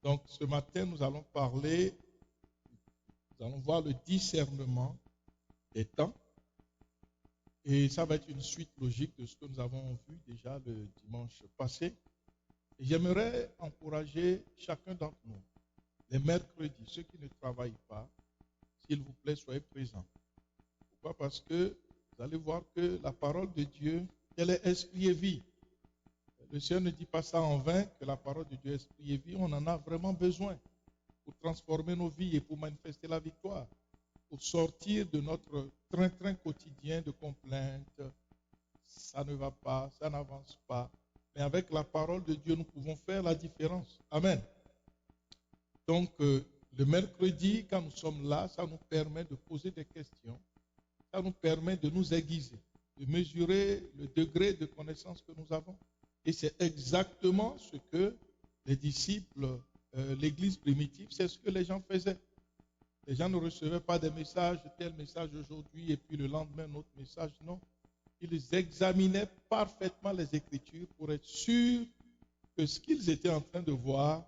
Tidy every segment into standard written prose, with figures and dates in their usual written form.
Donc ce matin, nous allons voir le discernement des temps. Et ça va être une suite logique de ce que nous avons vu déjà le dimanche passé. Et j'aimerais encourager chacun d'entre nous, les mercredis, ceux qui ne travaillent pas, s'il vous plaît, soyez présents. Pourquoi? Parce que vous allez voir que la parole de Dieu, elle est esprit et vie. Le Seigneur ne dit pas ça en vain, que la parole de Dieu est esprit et vie. On en a vraiment besoin pour transformer nos vies et pour manifester la victoire, pour sortir de notre train-train quotidien de complaintes. Ça ne va pas, ça n'avance pas. Mais avec la parole de Dieu, nous pouvons faire la différence. Amen. Donc, le mercredi, quand nous sommes là, ça nous permet de poser des questions. Ça nous permet de nous aiguiser, de mesurer le degré de connaissance que nous avons. Et c'est exactement ce que les disciples, l'Église primitive, c'est ce que les gens faisaient. Les gens ne recevaient pas des messages, tel message aujourd'hui, et puis le lendemain, un autre message. Non. Ils examinaient parfaitement les Écritures pour être sûrs que ce qu'ils étaient en train de voir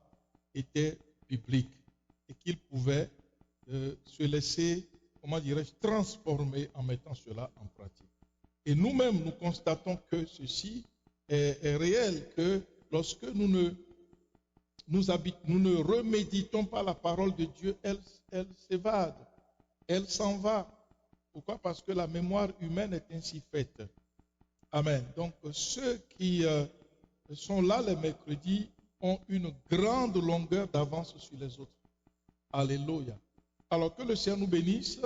était biblique et qu'ils pouvaient se laisser, comment dirais-je, transformer en mettant cela en pratique. Et nous-mêmes, nous constatons que ceci est réel, que lorsque nous ne reméditons pas la parole de Dieu, elle s'évade, elle s'en va. Pourquoi? Parce que la mémoire humaine est ainsi faite. Amen. Donc ceux qui sont là les mercredis ont une grande longueur d'avance sur les autres. Alléluia. Alors que le Seigneur nous bénisse.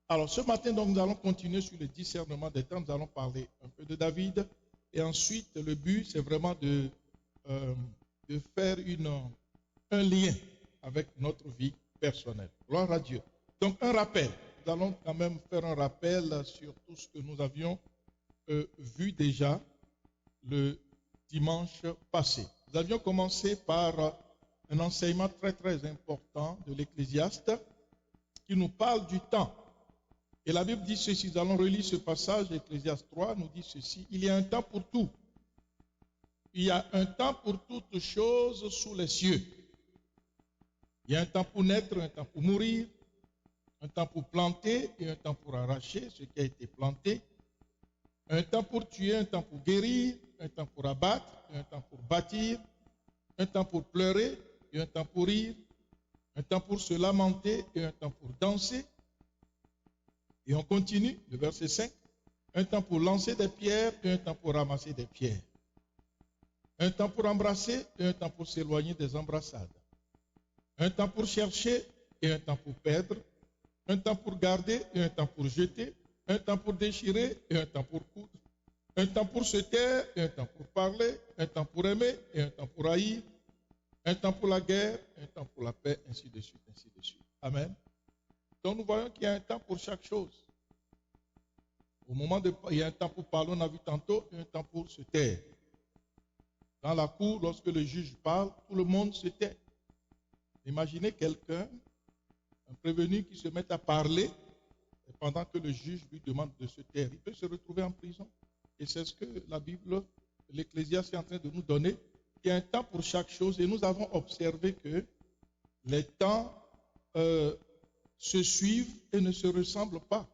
Alors ce matin, donc, nous allons continuer sur le discernement des temps. Nous allons parler un peu de David. Et ensuite, le but, c'est vraiment de faire un lien avec notre vie personnelle. Gloire à Dieu. Donc un rappel. Nous allons quand même faire un rappel sur tout ce que nous avions vu déjà le dimanche passé. Nous avions commencé par un enseignement très très important de l'Ecclésiaste qui nous parle du temps. Et la Bible dit ceci, nous allons relire ce passage, Ecclésiaste 3 nous dit ceci, il y a un temps pour tout. Il y a un temps pour toutes choses sous les cieux. Il y a un temps pour naître, un temps pour mourir, un temps pour planter et un temps pour arracher ce qui a été planté, un temps pour tuer, un temps pour guérir, un temps pour abattre, un temps pour bâtir, un temps pour pleurer et un temps pour rire, un temps pour se lamenter et un temps pour danser. Et on continue, le verset 5, un temps pour lancer des pierres et un temps pour ramasser des pierres. Un temps pour embrasser et un temps pour s'éloigner des embrassades. Un temps pour chercher et un temps pour perdre. Un temps pour garder et un temps pour jeter. Un temps pour déchirer et un temps pour coudre. Un temps pour se taire et un temps pour parler. Un temps pour aimer et un temps pour haïr. Un temps pour la guerre et un temps pour la paix, ainsi de suite, ainsi de suite. Amen. Donc nous voyons qu'il y a un temps pour chaque chose. Il y a un temps pour parler, on a vu tantôt, et un temps pour se taire. Dans la cour, lorsque le juge parle, tout le monde se tait. Imaginez quelqu'un, un prévenu qui se met à parler pendant que le juge lui demande de se taire. Il peut se retrouver en prison. Et c'est ce que la Bible, l'Ecclésiaste est en train de nous donner. Il y a un temps pour chaque chose et nous avons observé que les temps se suivent et ne se ressemblent pas.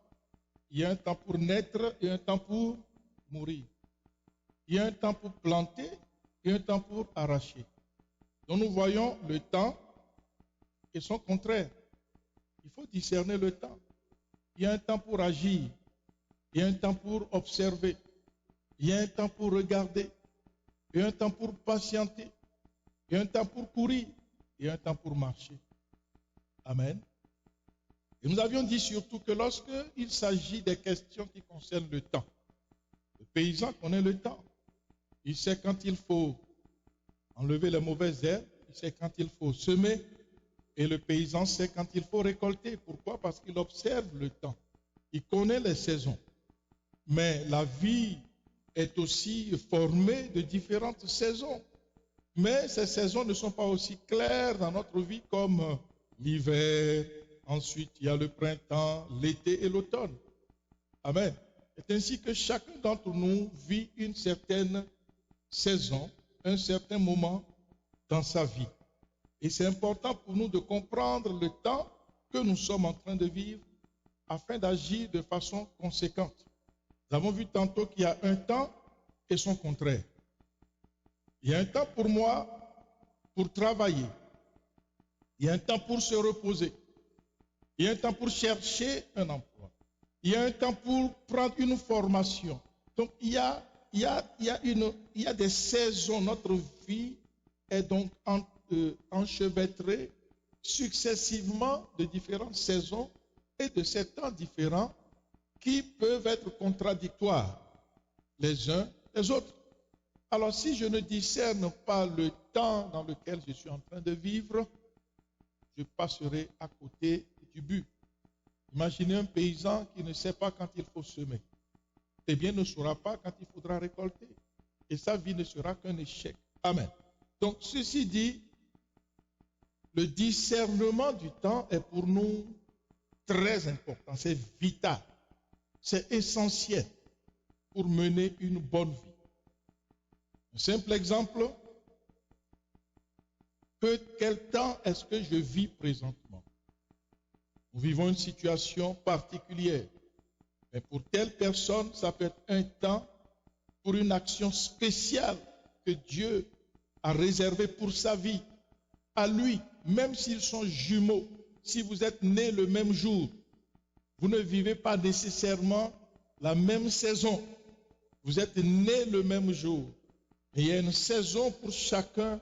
Il y a un temps pour naître et un temps pour mourir. Il y a un temps pour planter et un temps pour arracher. Donc nous voyons le temps et son contraire. Il faut discerner le temps. Il y a un temps pour agir. Il y a un temps pour observer. Il y a un temps pour regarder. Il y a un temps pour patienter. Il y a un temps pour courir. Il y a un temps pour marcher. Amen. Et nous avions dit surtout que lorsqu'il s'agit des questions qui concernent le temps, le paysan connaît le temps. Il sait quand il faut enlever les mauvaises herbes, il sait quand il faut semer, et le paysan sait quand il faut récolter. Pourquoi? Parce qu'il observe le temps. Il connaît les saisons. Mais la vie est aussi formée de différentes saisons. Mais ces saisons ne sont pas aussi claires dans notre vie comme l'hiver. Ensuite, il y a le printemps, l'été et l'automne. Amen. C'est ainsi que chacun d'entre nous vit une certaine saison, un certain moment dans sa vie. Et c'est important pour nous de comprendre le temps que nous sommes en train de vivre afin d'agir de façon conséquente. Nous avons vu tantôt qu'il y a un temps et son contraire. Il y a un temps pour moi pour travailler. Il y a un temps pour se reposer. Il y a un temps pour chercher un emploi. Il y a un temps pour prendre une formation. Donc il y a des saisons. Notre vie est donc enchevêtrée successivement de différentes saisons et de ces temps différents qui peuvent être contradictoires les uns les autres. Alors si je ne discerne pas le temps dans lequel je suis en train de vivre, je passerai à côté du but. Imaginez un paysan qui ne sait pas quand il faut semer. Eh bien, ne saura pas quand il faudra récolter. Et sa vie ne sera qu'un échec. Amen. Donc, ceci dit, le discernement du temps est pour nous très important. C'est vital. C'est essentiel pour mener une bonne vie. Un simple exemple, quel temps est-ce que je vis présentement? Nous vivons une situation particulière. Mais pour telle personne, ça peut être un temps pour une action spéciale que Dieu a réservée pour sa vie. À lui, même s'ils sont jumeaux, si vous êtes nés le même jour, vous ne vivez pas nécessairement la même saison. Vous êtes nés le même jour. Et il y a une saison pour chacun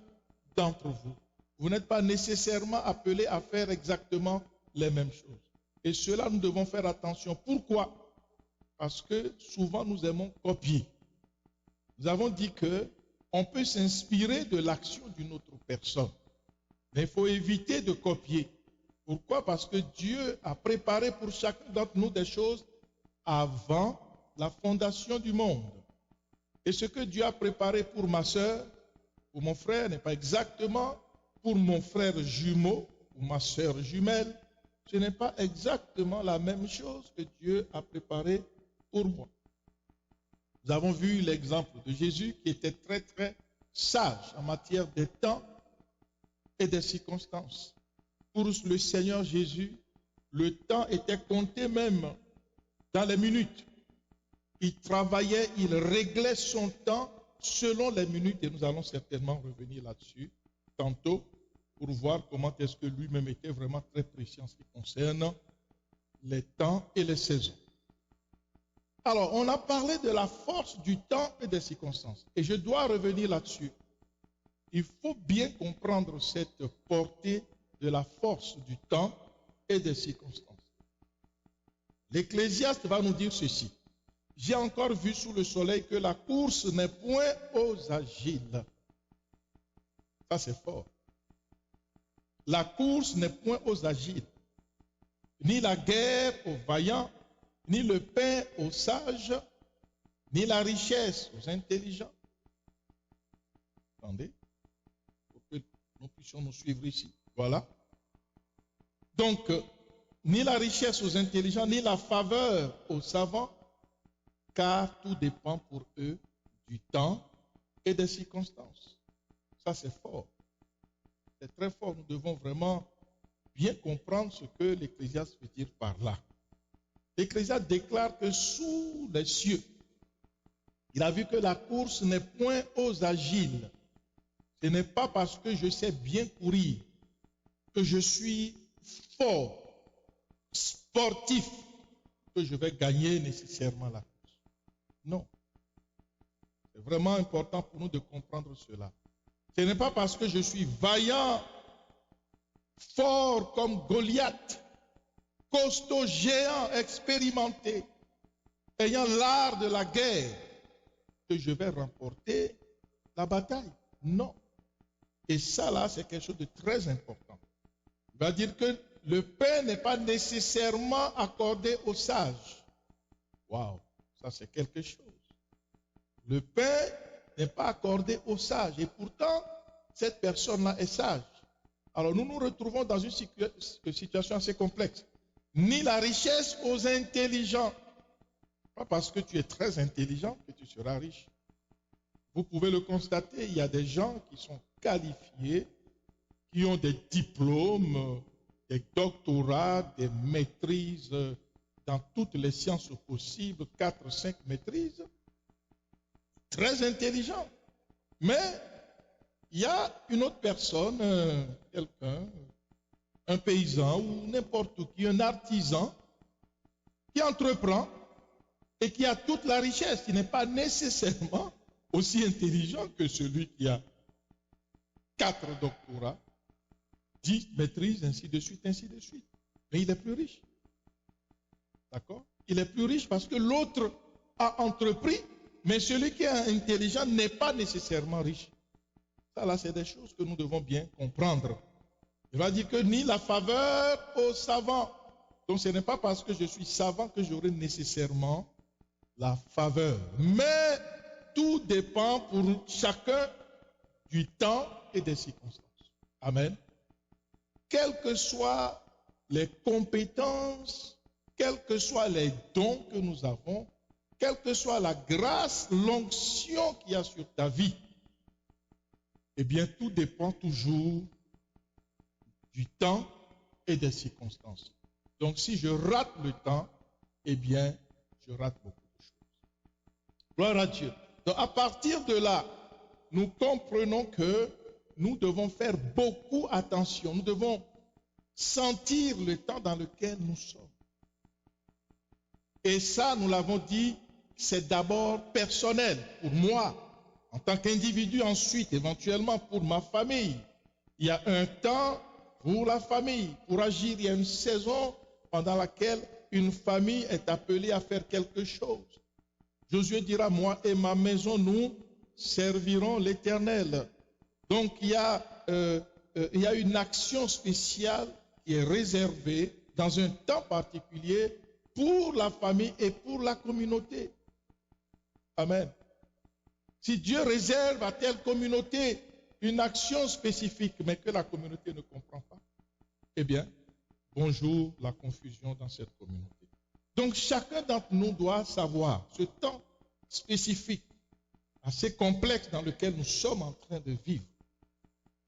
d'entre vous. Vous n'êtes pas nécessairement appelés à faire exactement les mêmes choses. Et cela, nous devons faire attention. Pourquoi? Parce que souvent, nous aimons copier. Nous avons dit qu'on peut s'inspirer de l'action d'une autre personne. Mais il faut éviter de copier. Pourquoi? Parce que Dieu a préparé pour chacun d'entre nous des choses avant la fondation du monde. Et ce que Dieu a préparé pour ma soeur, pour mon frère, n'est pas exactement pour mon frère jumeau ou ma soeur jumelle. Ce n'est pas exactement la même chose que Dieu a préparé pour moi. Nous avons vu l'exemple de Jésus qui était très très sage en matière des temps et des circonstances. Pour le Seigneur Jésus, le temps était compté même dans les minutes. Il travaillait, il réglait son temps selon les minutes et nous allons certainement revenir là-dessus tantôt pour voir comment est-ce que lui-même était vraiment très précis en ce qui concerne les temps et les saisons. Alors, on a parlé de la force du temps et des circonstances. Et je dois revenir là-dessus. Il faut bien comprendre cette portée de la force du temps et des circonstances. L'Ecclésiaste va nous dire ceci. J'ai encore vu sous le soleil que la course n'est point aux agiles. Ça, c'est fort. La course n'est point aux agiles, ni la guerre aux vaillants, ni le pain aux sages, ni la richesse aux intelligents. Attendez, pour que nous puissions nous suivre ici. Voilà. Donc, ni la richesse aux intelligents, ni la faveur aux savants, car tout dépend pour eux du temps et des circonstances. Ça, c'est fort. C'est très fort. Nous devons vraiment bien comprendre ce que l'Ecclésiaste veut dire par là. L'Ecclésiaste déclare que sous les cieux, il a vu que la course n'est point aux agiles. Ce n'est pas parce que je sais bien courir que je suis fort, sportif, que je vais gagner nécessairement la course. Non. C'est vraiment important pour nous de comprendre cela. Ce n'est pas parce que je suis vaillant, fort comme Goliath, costaud, géant, expérimenté, ayant l'art de la guerre, que je vais remporter la bataille. Non. Et ça, là, c'est quelque chose de très important. Il va dire que le pain n'est pas nécessairement accordé aux sages. Waouh, ça c'est quelque chose. Le pain n'est pas accordé aux sages. Et pourtant, cette personne-là est sage. Alors nous nous retrouvons dans une situation assez complexe. Ni la richesse aux intelligents. Pas parce que tu es très intelligent que tu seras riche. Vous pouvez le constater, il y a des gens qui sont qualifiés, qui ont des diplômes, des doctorats, des maîtrises dans toutes les sciences possibles, 4, 5 maîtrises, très intelligents. Mais il y a une autre personne, quelqu'un, un paysan ou n'importe qui, un artisan, qui entreprend et qui a toute la richesse, qui n'est pas nécessairement aussi intelligent que celui qui a 4 doctorats, 10 maîtrises, ainsi de suite, ainsi de suite. Mais il est plus riche. D'accord? Il est plus riche parce que l'autre a entrepris, mais celui qui est intelligent n'est pas nécessairement riche. Ça, là, c'est des choses que nous devons bien comprendre. Il va dire que ni la faveur aux savants. Donc, ce n'est pas parce que je suis savant que j'aurai nécessairement la faveur. Mais tout dépend pour chacun du temps et des circonstances. Amen. Quelles que soient les compétences, quels que soient les dons que nous avons, quelle que soit la grâce, l'onction qu'il y a sur ta vie, eh bien, tout dépend toujours du temps et des circonstances. Donc, si je rate le temps, eh bien, je rate beaucoup de choses. Gloire à Dieu. Donc, à partir de là, nous comprenons que nous devons faire beaucoup attention. Nous devons sentir le temps dans lequel nous sommes. Et ça, nous l'avons dit, c'est d'abord personnel pour moi, en tant qu'individu, ensuite, éventuellement pour ma famille. Il y a un temps pour la famille, pour agir. Il y a une saison pendant laquelle une famille est appelée à faire quelque chose. Josué dira, moi et ma maison, nous servirons l'Éternel. Donc il y a une action spéciale qui est réservée dans un temps particulier pour la famille et pour la communauté. Amen. Si Dieu réserve à telle communauté une action spécifique, mais que la communauté ne comprend pas, eh bien, bonjour la confusion dans cette communauté. Donc chacun d'entre nous doit savoir ce temps spécifique, assez complexe dans lequel nous sommes en train de vivre.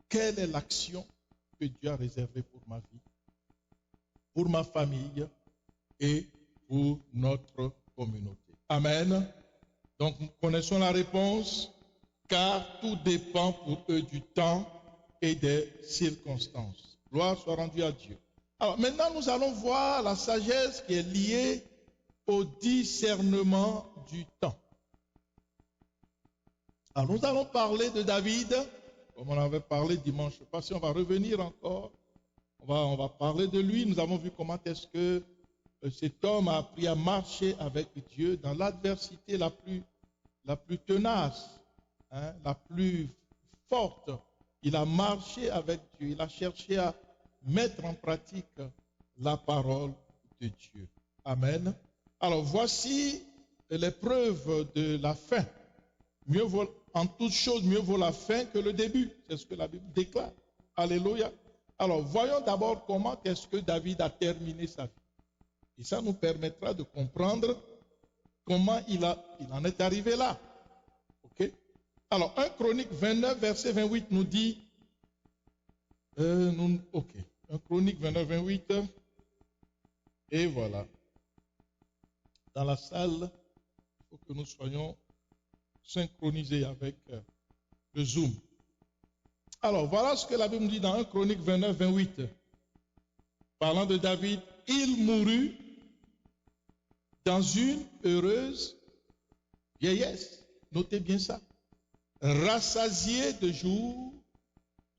Quelle est l'action que Dieu a réservée pour ma vie, pour ma famille et pour notre communauté? Amen. Donc, nous connaissons la réponse, car tout dépend pour eux du temps et des circonstances. Gloire soit rendue à Dieu. Alors, maintenant, nous allons voir la sagesse qui est liée au discernement du temps. Alors, nous allons parler de David, comme on avait parlé dimanche passé. On va revenir encore. On va parler de lui. Nous avons vu comment est-ce que cet homme a appris à marcher avec Dieu dans l'adversité la plus tenace, la plus forte. Il a marché avec Dieu. Il a cherché à mettre en pratique la parole de Dieu. Amen. Alors, voici les preuves de la fin. En toute chose, mieux vaut la fin que le début. C'est ce que la Bible déclare. Alléluia. Alors, voyons d'abord comment est-ce que David a terminé sa vie. Et ça nous permettra de comprendre comment il en est arrivé là. OK? Alors, 1 Chronique 29, verset 28 nous dit, 1 Chronique 29, 28, et voilà. Dans la salle, il faut que nous soyons synchronisés avec le Zoom. Alors, voilà ce que la Bible dit dans 1 Chronique 29, 28. Parlant de David, il mourut dans une heureuse vieillesse. Notez bien ça. Rassasié de jours,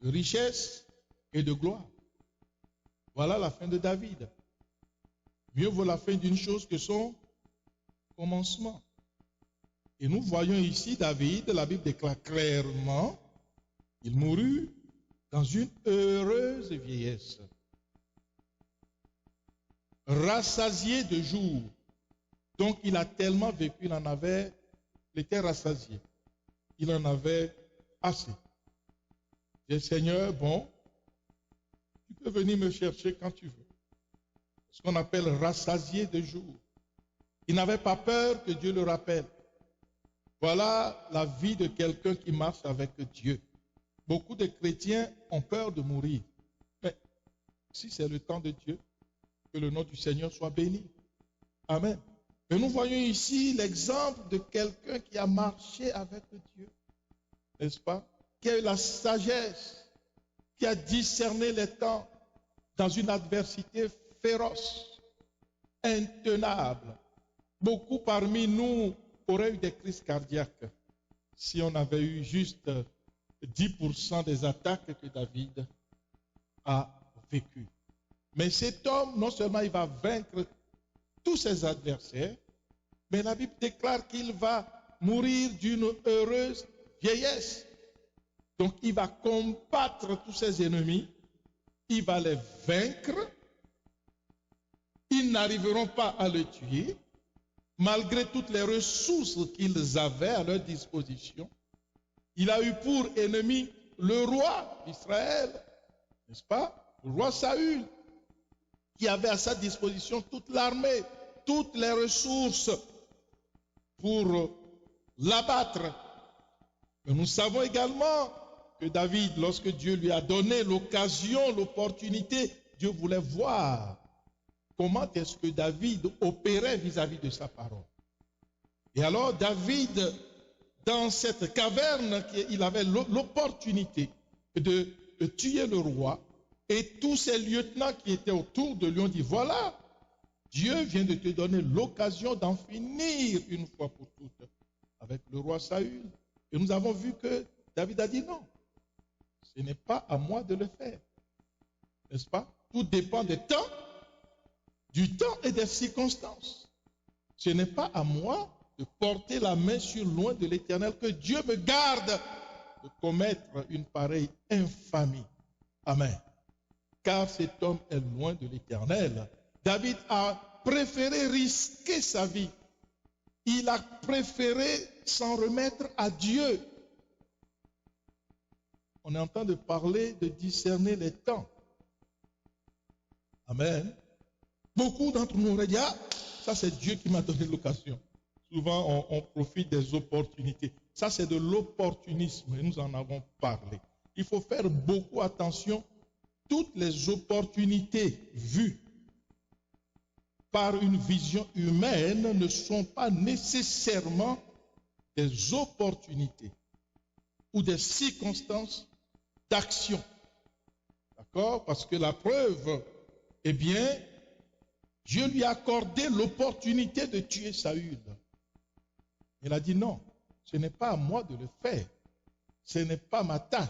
de richesse et de gloire. Voilà la fin de David. Mieux vaut la fin d'une chose que son commencement. Et nous voyons ici David, la Bible déclare clairement, il mourut dans une heureuse vieillesse. Rassasié de jours. Donc il a tellement vécu, il était rassasié. Il en avait assez. J'ai dit, Seigneur, bon, tu peux venir me chercher quand tu veux. Ce qu'on appelle rassasié de jours. Il n'avait pas peur que Dieu le rappelle. Voilà la vie de quelqu'un qui marche avec Dieu. Beaucoup de chrétiens ont peur de mourir. Mais si c'est le temps de Dieu, que le nom du Seigneur soit béni. Amen. Et nous voyons ici l'exemple de quelqu'un qui a marché avec Dieu, n'est-ce pas? Qui a eu la sagesse, qui a discerné les temps dans une adversité féroce, intenable. Beaucoup parmi nous auraient eu des crises cardiaques si on avait eu juste 10% des attaques que David a vécues. Mais cet homme, non seulement il va vaincre tous ses adversaires, mais la Bible déclare qu'il va mourir d'une heureuse vieillesse. Donc il va combattre tous ses ennemis, il va les vaincre, ils n'arriveront pas à le tuer, malgré toutes les ressources qu'ils avaient à leur disposition. Il a eu pour ennemi le roi d'Israël, n'est-ce pas? Le roi Saül, qui avait à sa disposition toute l'armée, toutes les ressources pour l'abattre. Mais nous savons également que David, lorsque Dieu lui a donné l'occasion, l'opportunité, Dieu voulait voir comment est-ce que David opérait vis-à-vis de sa parole. Et alors David, dans cette caverne, il avait l'opportunité de tuer le roi, et tous ses lieutenants qui étaient autour de lui ont dit, voilà, Dieu vient de te donner l'occasion d'en finir une fois pour toutes avec le roi Saül. Et nous avons vu que David a dit non, ce n'est pas à moi de le faire. N'est-ce pas? Tout dépend du temps et des circonstances. Ce n'est pas à moi de porter la main sur loin de l'Éternel, que Dieu me garde de commettre une pareille infamie. Amen. Car cet homme est loin de l'Éternel. David a préféré risquer sa vie. Il a préféré s'en remettre à Dieu. On est en train de parler, de discerner les temps. Amen. Beaucoup d'entre nous auraient dit, ah, ça c'est Dieu qui m'a donné l'occasion. Souvent, on profite des opportunités. Ça, c'est de l'opportunisme et nous en avons parlé. Il faut faire beaucoup attention. Toutes les opportunités vues par une vision humaine ne sont pas nécessairement des opportunités ou des circonstances d'action. D'accord? Parce que la preuve, eh bien, Dieu lui a accordé l'opportunité de tuer Saül. Il a dit non, ce n'est pas à moi de le faire. Ce n'est pas ma tâche.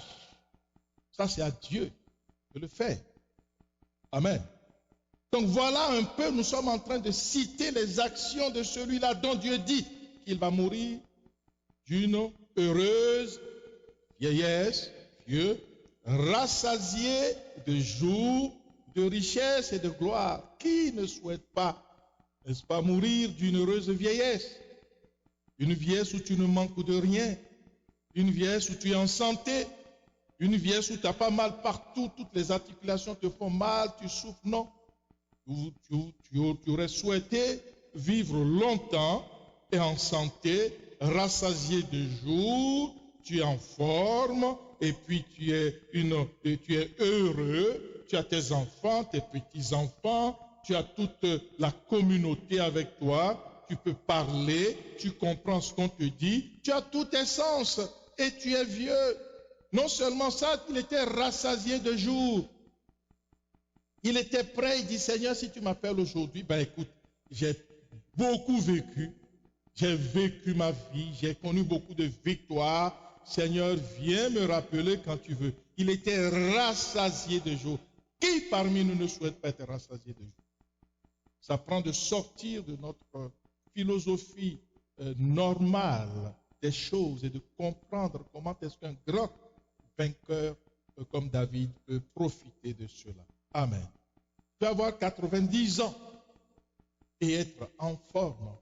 Ça, c'est à Dieu de le faire. Amen. Donc voilà un peu, nous sommes en train de citer les actions de celui-là dont Dieu dit qu'il va mourir d'une heureuse vieillesse, vieux, rassasié de jours, de richesse et de gloire. Qui ne souhaite pas, n'est-ce pas, mourir d'une heureuse vieillesse? Une vieillesse où tu ne manques de rien, une vieillesse où tu es en santé, une vieillesse où tu n'as pas mal partout, toutes les articulations te font mal, tu souffres, non. Tu aurais souhaité vivre longtemps et en santé, rassasié de jours, tu es en forme, et puis tu es heureux, tu as tes enfants, tes petits-enfants, tu as toute la communauté avec toi, tu peux parler, tu comprends ce qu'on te dit, tu as tous tes sens et tu es vieux. Non seulement ça, il était rassasié de jours. Il était prêt, il dit, Seigneur, si tu m'appelles aujourd'hui, ben écoute, j'ai beaucoup vécu, j'ai vécu ma vie, j'ai connu beaucoup de victoires. Seigneur, viens me rappeler quand tu veux. Il était rassasié de jours. Qui parmi nous ne souhaite pas être rassasié de jours? Ça prend de sortir de notre philosophie normale des choses et de comprendre comment est-ce qu'un grand vainqueur comme David peut profiter de cela. Amen. Tu peux avoir 90 ans et être en forme,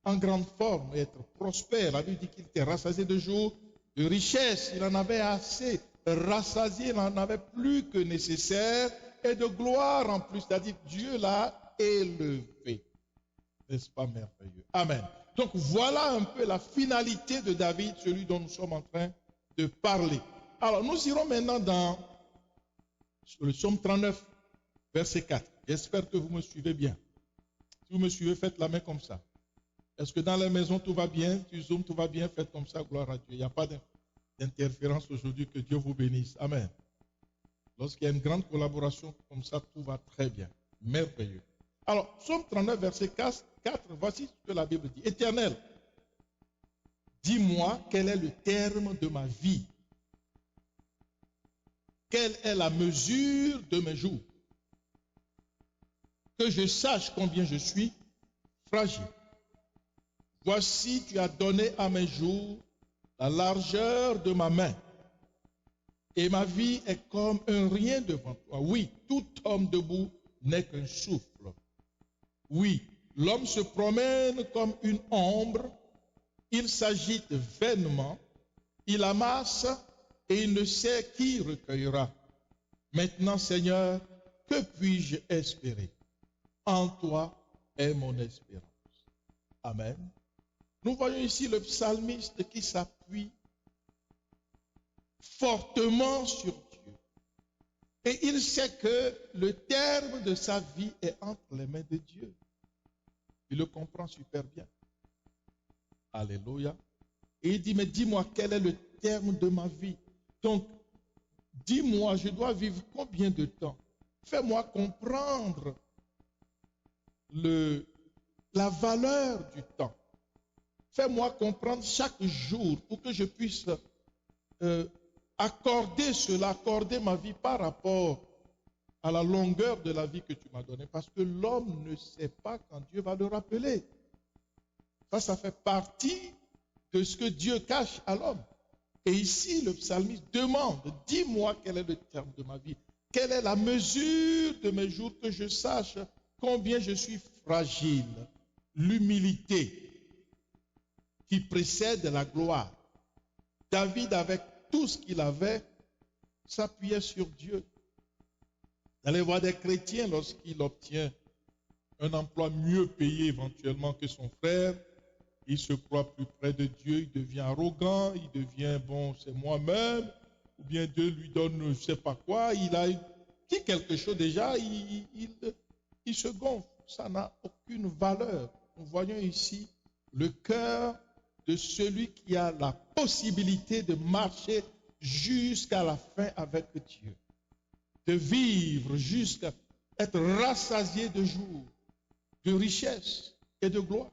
en grande forme, et être prospère. La Bible dit qu'il était rassasié de jours, de richesse, il en avait assez. Rassasié, il n'en avait plus que nécessaire, et de gloire en plus. C'est-à-dire Dieu l'a élevé. N'est-ce pas merveilleux? Amen. Donc voilà un peu la finalité de David, celui dont nous sommes en train de parler. Alors, nous irons maintenant dans le psaume 39, verset 4. J'espère que vous me suivez bien. Si vous me suivez, faites la main comme ça. Est-ce que dans la maison, tout va bien? Tu zoomes, tout va bien? Faites comme ça, gloire à Dieu. Il n'y a pas d'interférence aujourd'hui. Que Dieu vous bénisse. Amen. Lorsqu'il y a une grande collaboration comme ça, tout va très bien. Merveilleux. Alors, psaume 39, verset 4, voici ce que la Bible dit. Éternel, dis-moi quel est le terme de ma vie. Quelle est la mesure de mes jours? Que je sache combien je suis fragile. Voici, tu as donné à mes jours la largeur de ma main. Et ma vie est comme un rien devant toi. Oui, tout homme debout n'est qu'un souffle. Oui, l'homme se promène comme une ombre. Il s'agite vainement. Il amasse et il ne sait qui recueillera. Maintenant, Seigneur, que puis-je espérer? En toi est mon espérance. Amen. Nous voyons ici le psalmiste qui s'appuie fortement sur Dieu. Et il sait que le terme de sa vie est entre les mains de Dieu. Il le comprend super bien. Alléluia. Et il dit, mais dis-moi quel est le terme de ma vie. Donc, dis-moi, je dois vivre combien de temps? Fais-moi comprendre la valeur du temps. Fais-moi comprendre chaque jour pour que je puisse accorder ma vie par rapport à la longueur de la vie que tu m'as donnée. Parce que l'homme ne sait pas quand Dieu va le rappeler. Ça fait partie de ce que Dieu cache à l'homme. Et ici, le psalmiste demande, dis-moi quel est le terme de ma vie. Quelle est la mesure de mes jours, que je sache combien je suis fragile. L'humilité qui précède la gloire. David, avec tout ce qu'il avait, s'appuyait sur Dieu. Vous allez voir des chrétiens, lorsqu'il obtient un emploi mieux payé éventuellement que son frère, il se croit plus près de Dieu, il devient arrogant, il devient, bon, c'est moi-même, ou bien Dieu lui donne je ne sais pas quoi, il a dit quelque chose déjà, il se gonfle. Ça n'a aucune valeur. Nous voyons ici le cœur de celui qui a la possibilité de marcher jusqu'à la fin avec Dieu, de vivre jusqu'à être rassasié de jours, de richesse et de gloire.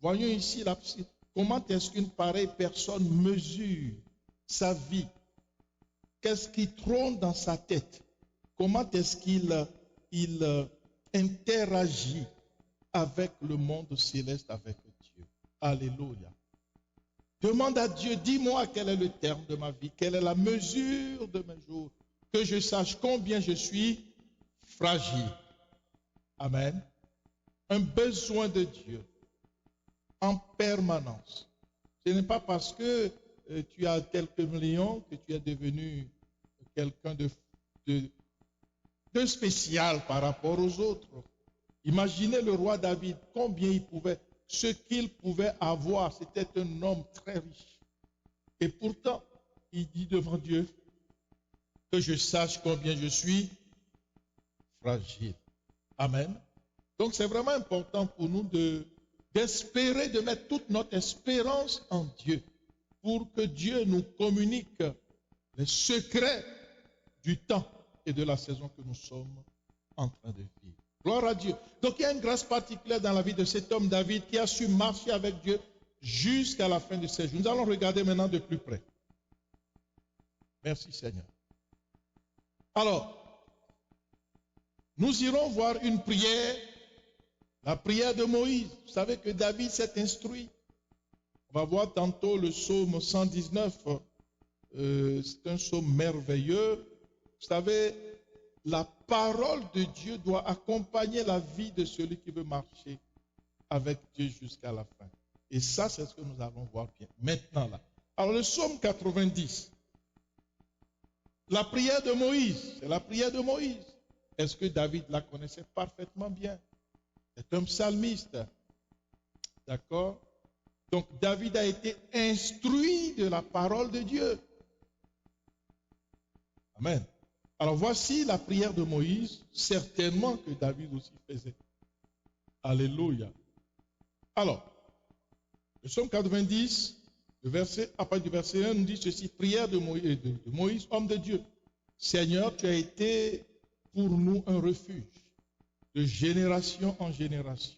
Voyons ici comment est-ce qu'une pareille personne mesure sa vie. Qu'est-ce qui trône dans sa tête? Comment est-ce qu'il interagit avec le monde céleste, avec Dieu? Alléluia. Demande à Dieu, dis-moi quel est le terme de ma vie, quelle est la mesure de mes jours, que je sache combien je suis fragile. Amen. Un besoin de Dieu en permanence. Ce n'est pas parce que tu as quelques millions que tu es devenu quelqu'un de spécial par rapport aux autres. Imaginez le roi David, ce qu'il pouvait avoir, c'était un homme très riche. Et pourtant, il dit devant Dieu, que je sache combien je suis fragile. Amen. Donc c'est vraiment important pour nous d'espérer, de mettre toute notre espérance en Dieu, pour que Dieu nous communique les secrets du temps et de la saison que nous sommes en train de vivre. Gloire à Dieu. Donc il y a une grâce particulière dans la vie de cet homme David qui a su marcher avec Dieu jusqu'à la fin de ses jours. Nous allons regarder maintenant de plus près. Merci Seigneur. Alors, nous irons voir une prière, la prière de Moïse. Vous savez que David s'est instruit. On va voir tantôt le psaume 119. C'est un psaume merveilleux. Vous savez, la parole de Dieu doit accompagner la vie de celui qui veut marcher avec Dieu jusqu'à la fin. Et ça, c'est ce que nous allons voir bien maintenant là. Alors le psaume 90, la prière de Moïse, c'est la prière de Moïse. Est-ce que David la connaissait parfaitement bien? C'est un psalmiste. D'accord? Donc David a été instruit de la parole de Dieu. Amen. Alors voici la prière de Moïse, certainement que David aussi faisait. Alléluia. Alors, le psaume 90, à partir du verset 1, nous dit ceci, prière de Moïse, homme de Dieu. Seigneur, tu as été pour nous un refuge de génération en génération.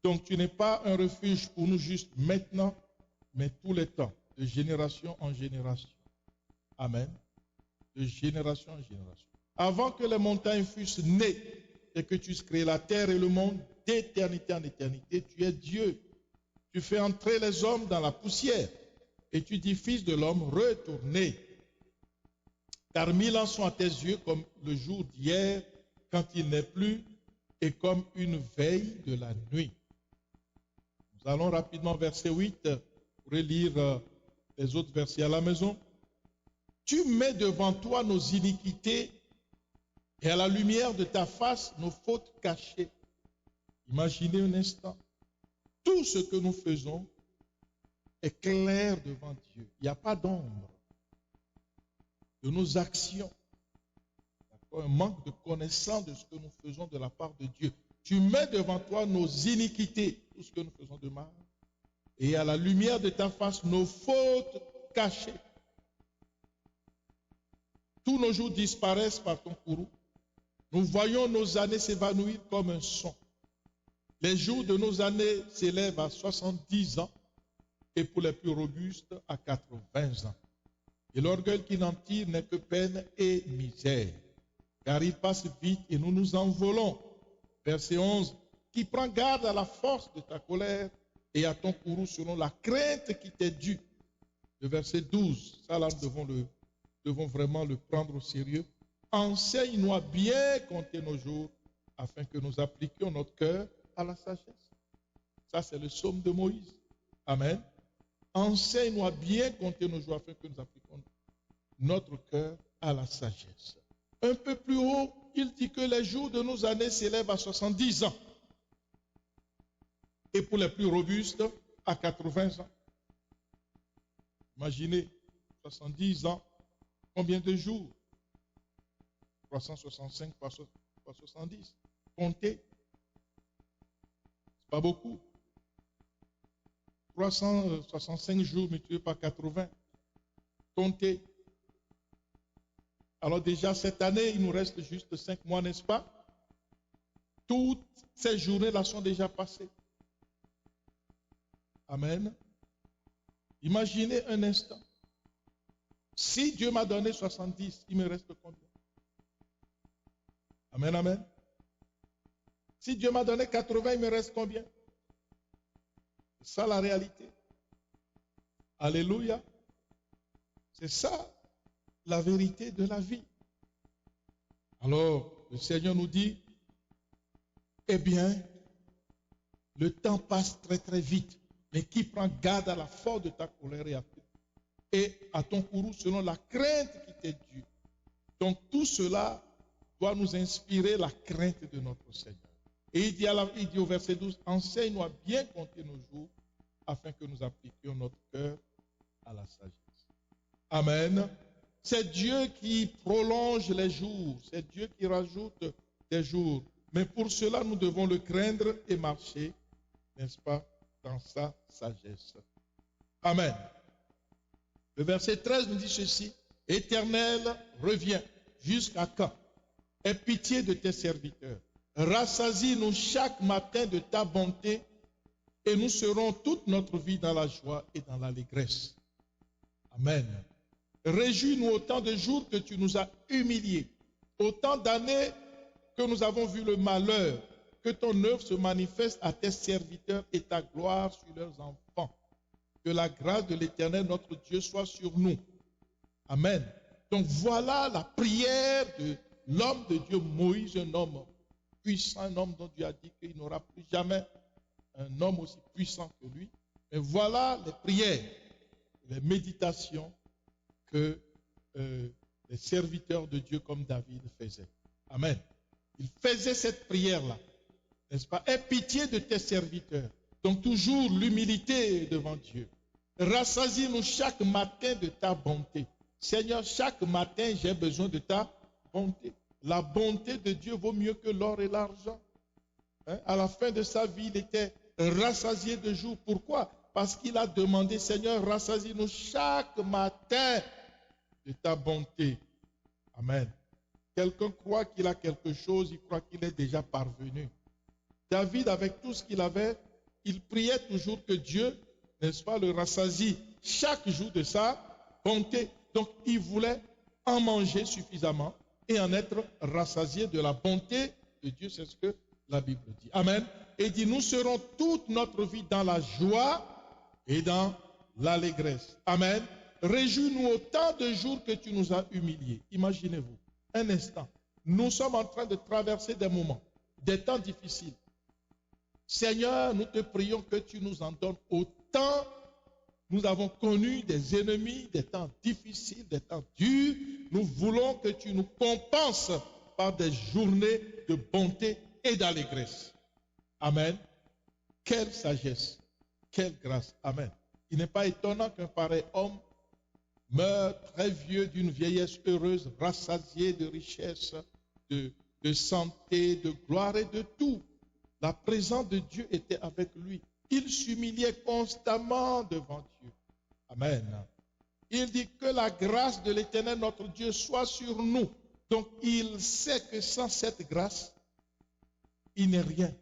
Donc tu n'es pas un refuge pour nous juste maintenant, mais tous les temps, de génération en génération. Amen. De génération en génération. Avant que les montagnes fussent nées et que tu aies créé la terre et le monde, d'éternité en éternité, tu es Dieu. Tu fais entrer les hommes dans la poussière et tu dis, fils de l'homme, retournez. Car 1000 ans sont à tes yeux comme le jour d'hier, quand il n'est plus, et comme une veille de la nuit. Nous allons rapidement verset 8, pour lire les autres versets à la maison. Tu mets devant toi nos iniquités et à la lumière de ta face nos fautes cachées. Imaginez un instant. Tout ce que nous faisons est clair devant Dieu. Il n'y a pas d'ombre de nos actions. Un manque de connaissance de ce que nous faisons de la part de Dieu. Tu mets devant toi nos iniquités, tout ce que nous faisons de mal, et à la lumière de ta face nos fautes cachées. Tous nos jours disparaissent par ton courroux. Nous voyons nos années s'évanouir comme un son. Les jours de nos années s'élèvent à 70 ans et pour les plus robustes à 80 ans. Et l'orgueil qui n'en tire n'est que peine et misère. Car il passe vite et nous nous envolons. Verset 11. Qui prend garde à la force de ta colère et à ton courroux selon la crainte qui t'est due. Le verset 12. Ça là, nous devons vraiment le prendre au sérieux. Enseigne-nous à bien compter nos jours afin que nous appliquions notre cœur à la sagesse. Ça, c'est le psaume de Moïse. Amen. Enseigne-nous à bien compter nos jours afin que nous appliquions notre cœur à la sagesse. Un peu plus haut, il dit que les jours de nos années s'élèvent à 70 ans. Et pour les plus robustes, à 80 ans. Imaginez, 70 ans, combien de jours? 365 par 70. Comptez. C'est pas beaucoup. 365 jours multipliés par 80. Comptez. Alors déjà, cette année, il nous reste juste 5 mois, n'est-ce pas? Toutes ces journées-là sont déjà passées. Amen. Imaginez un instant. Si Dieu m'a donné 70, il me reste combien? Amen, amen. Si Dieu m'a donné 80, il me reste combien? C'est ça la réalité. Alléluia. C'est ça la vérité de la vie. Alors, le Seigneur nous dit, eh bien, le temps passe très très vite, mais qui prend garde à la force de ta colère et à ton courroux selon la crainte qui t'est due. Donc tout cela doit nous inspirer la crainte de notre Seigneur. Et il dit au verset 12, enseigne-nous à bien compter nos jours afin que nous appliquions notre cœur à la sagesse. Amen. C'est Dieu qui prolonge les jours, c'est Dieu qui rajoute des jours. Mais pour cela, nous devons le craindre et marcher, n'est-ce pas, dans sa sagesse. Amen. Le verset 13 nous dit ceci, Éternel, reviens, jusqu'à quand? Aie pitié de tes serviteurs. Rassasie-nous chaque matin de ta bonté et nous serons toute notre vie dans la joie et dans l'allégresse. Amen. Réjouis-nous autant de jours que tu nous as humiliés, autant d'années que nous avons vu le malheur, que ton œuvre se manifeste à tes serviteurs et ta gloire sur leurs enfants. Que la grâce de l'Éternel, notre Dieu, soit sur nous. Amen. Donc voilà la prière de l'homme de Dieu, Moïse, un homme puissant, un homme dont Dieu a dit qu'il n'aura plus jamais un homme aussi puissant que lui. Mais voilà les prières, les méditations que les serviteurs de Dieu comme David faisaient. Amen. Il faisait cette prière-là, n'est-ce pas? Aie pitié de tes serviteurs. Donc toujours l'humilité devant Dieu. Rassasie-nous chaque matin de ta bonté. Seigneur, chaque matin, j'ai besoin de ta bonté. La bonté de Dieu vaut mieux que l'or et l'argent. Hein? À la fin de sa vie, il était rassasié de jour. Pourquoi? Parce qu'il a demandé, Seigneur, rassasie-nous chaque matin de ta bonté. Amen. Quelqu'un croit qu'il a quelque chose, il croit qu'il est déjà parvenu. David, avec tout ce qu'il avait, il priait toujours que Dieu, n'est-ce pas, le rassasie chaque jour de sa bonté. Donc, il voulait en manger suffisamment et en être rassasié de la bonté de Dieu. C'est ce que la Bible dit. Amen. Et dit, nous serons toute notre vie dans la joie et dans l'allégresse. Amen. Réjouis-nous autant de jours que tu nous as humiliés. Imaginez-vous, un instant. Nous sommes en train de traverser des moments, des temps difficiles. Seigneur, nous te prions que tu nous en donnes autant. Nous avons connu des ennemis, des temps difficiles, des temps durs. Nous voulons que tu nous compenses par des journées de bonté et d'allégresse. Amen. Quelle sagesse, quelle grâce. Amen. Il n'est pas étonnant qu'un pareil homme meurt très vieux d'une vieillesse heureuse, rassasié de richesses, de santé, de gloire et de tout. La présence de Dieu était avec lui. Il s'humiliait constamment devant Dieu. Amen. Il dit que la grâce de l'Éternel, notre Dieu, soit sur nous. Donc, il sait que sans cette grâce, il n'est rien.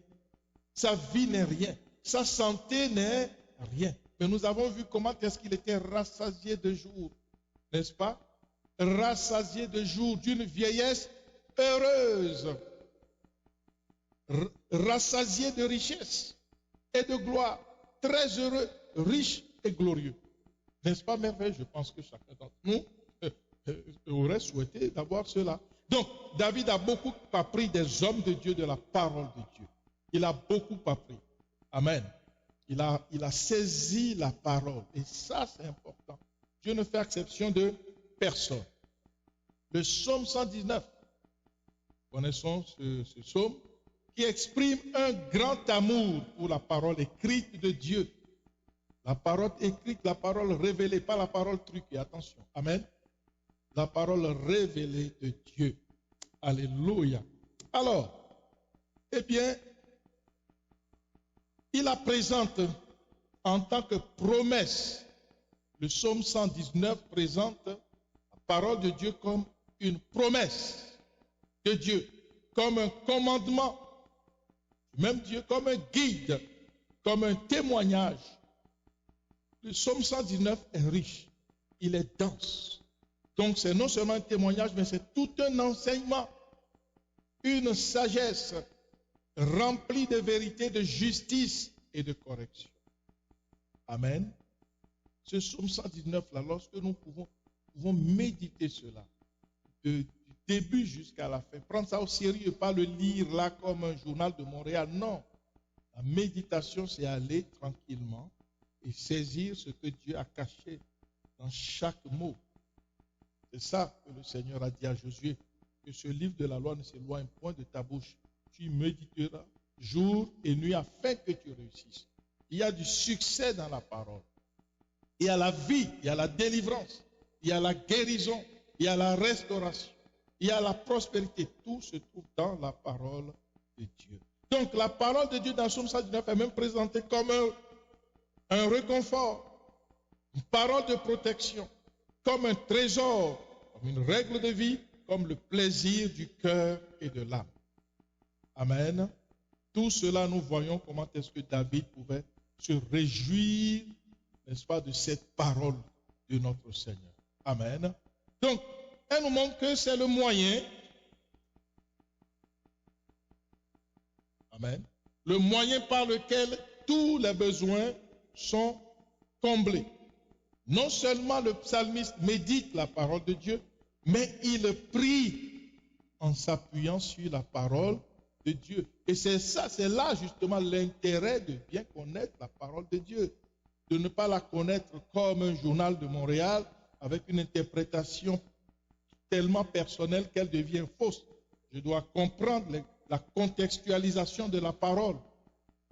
Sa vie n'est rien. Sa santé n'est rien. Mais nous avons vu comment est-ce qu'il était rassasié de jour. N'est-ce pas? Rassasié de jour d'une vieillesse heureuse. Rassasié de richesse et de gloire, très heureux, riche et glorieux. N'est-ce pas merveilleux? Je pense que chacun d'entre nous aurait souhaité d'avoir cela. Donc, David a beaucoup appris des hommes de Dieu, de la parole de Dieu. Il a beaucoup appris. Amen. Il a saisi la parole. Et ça, c'est important. Dieu ne fait exception de personne. Le psaume 119, connaissons ce psaume, qui exprime un grand amour pour la parole écrite de Dieu. La parole écrite, la parole révélée, pas la parole truquée. Attention. Amen. La parole révélée de Dieu. Alléluia. Alors, eh bien, il la présente en tant que promesse. Le psaume 119 présente la parole de Dieu comme une promesse de Dieu, comme un commandement. Même Dieu comme un guide, comme un témoignage. Le psaume 119 est riche, il est dense. Donc c'est non seulement un témoignage, mais c'est tout un enseignement, une sagesse remplie de vérité, de justice et de correction. Amen. Ce psaume 119 là, lorsque nous pouvons méditer cela, du début jusqu'à la fin. Prendre ça au sérieux, pas le lire là comme un journal de Montréal. Non. La méditation, c'est aller tranquillement et saisir ce que Dieu a caché dans chaque mot. C'est ça que le Seigneur a dit à Josué, que ce livre de la loi ne s'éloigne point de ta bouche. Tu méditeras jour et nuit afin que tu réussisses. Il y a du succès dans la parole. Il y a la vie, il y a la délivrance, il y a la guérison, il y a la restauration. Il y a la prospérité. Tout se trouve dans la parole de Dieu. Donc la parole de Dieu dans Psaume 119 est même présentée comme un réconfort, une parole de protection, comme un trésor, comme une règle de vie, comme le plaisir du cœur et de l'âme. Amen. Tout cela, nous voyons comment est-ce que David pouvait se réjouir, n'est-ce pas, de cette parole de notre Seigneur. Amen. Donc, elle nous montre que c'est le moyen, amen, le moyen par lequel tous les besoins sont comblés. Non seulement le psalmiste médite la parole de Dieu, mais il prie en s'appuyant sur la parole de Dieu. Et c'est ça, c'est là justement l'intérêt de bien connaître la parole de Dieu. De ne pas la connaître comme un journal de Montréal avec une interprétation tellement personnelle qu'elle devient fausse. Je dois comprendre la contextualisation de la parole.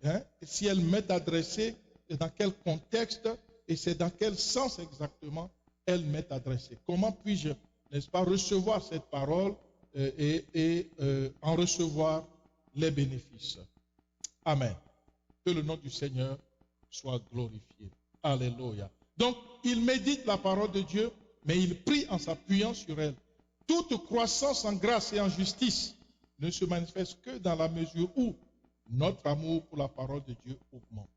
Hein? Si elle m'est adressée, c'est dans quel contexte et c'est dans quel sens exactement elle m'est adressée. Comment puis-je, n'est-ce pas, recevoir cette parole et en recevoir les bénéfices? Amen. Que le nom du Seigneur soit glorifié. Alléluia. Donc, il médite la parole de Dieu, mais il prie en s'appuyant sur elle. Toute croissance en grâce et en justice ne se manifeste que dans la mesure où notre amour pour la parole de Dieu augmente.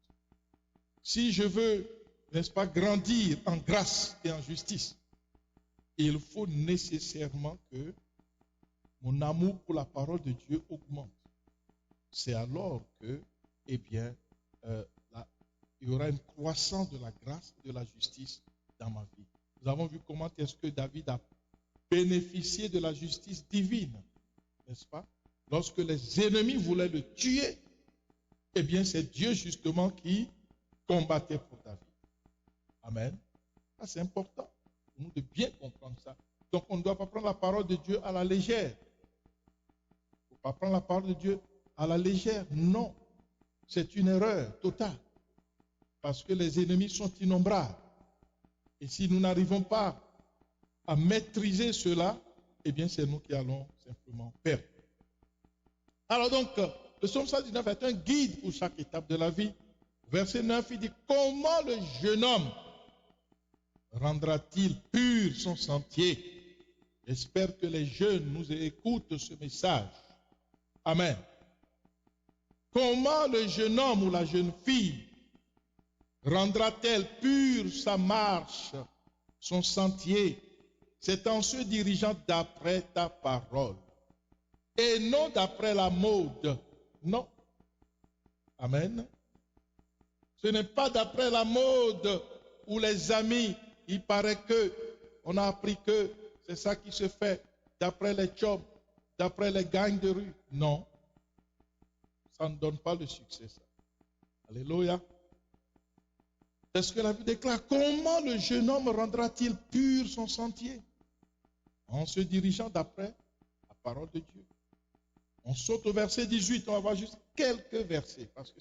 Si je veux, n'est-ce pas, grandir en grâce et en justice, il faut nécessairement que mon amour pour la parole de Dieu augmente. C'est alors que, eh bien, il y aura une croissance de la grâce et de la justice dans ma vie. Nous avons vu comment est-ce que David a bénéficié de la justice divine, n'est-ce pas? Lorsque les ennemis voulaient le tuer, eh bien, c'est Dieu justement qui combattait pour David. Amen. Ça, c'est important pour nous de bien comprendre ça. Donc, on ne doit pas prendre la parole de Dieu à la légère. Il ne faut pas prendre la parole de Dieu à la légère. Non. C'est une erreur totale. Parce que les ennemis sont innombrables. Et si nous n'arrivons pas à maîtriser cela, eh bien, c'est nous qui allons simplement perdre. Alors donc, le psaume 119 est un guide pour chaque étape de la vie. Verset 9, il dit, comment le jeune homme rendra-t-il pur son sentier? J'espère que les jeunes nous écoutent ce message. Amen. Comment le jeune homme ou la jeune fille rendra-t-elle pure sa marche, son sentier? C'est en se dirigeant d'après ta parole et non d'après la mode. Non. Amen. Ce n'est pas d'après la mode où les amis, il paraît que, on a appris que c'est ça qui se fait, d'après les jobs, d'après les gangs de rue. Non. Ça ne donne pas le succès, ça. Alléluia. C'est ce que la Bible déclare. Comment le jeune homme rendra-t-il pur son sentier? En se dirigeant d'après la parole de Dieu. On saute au verset 18, on va voir juste quelques versets, parce que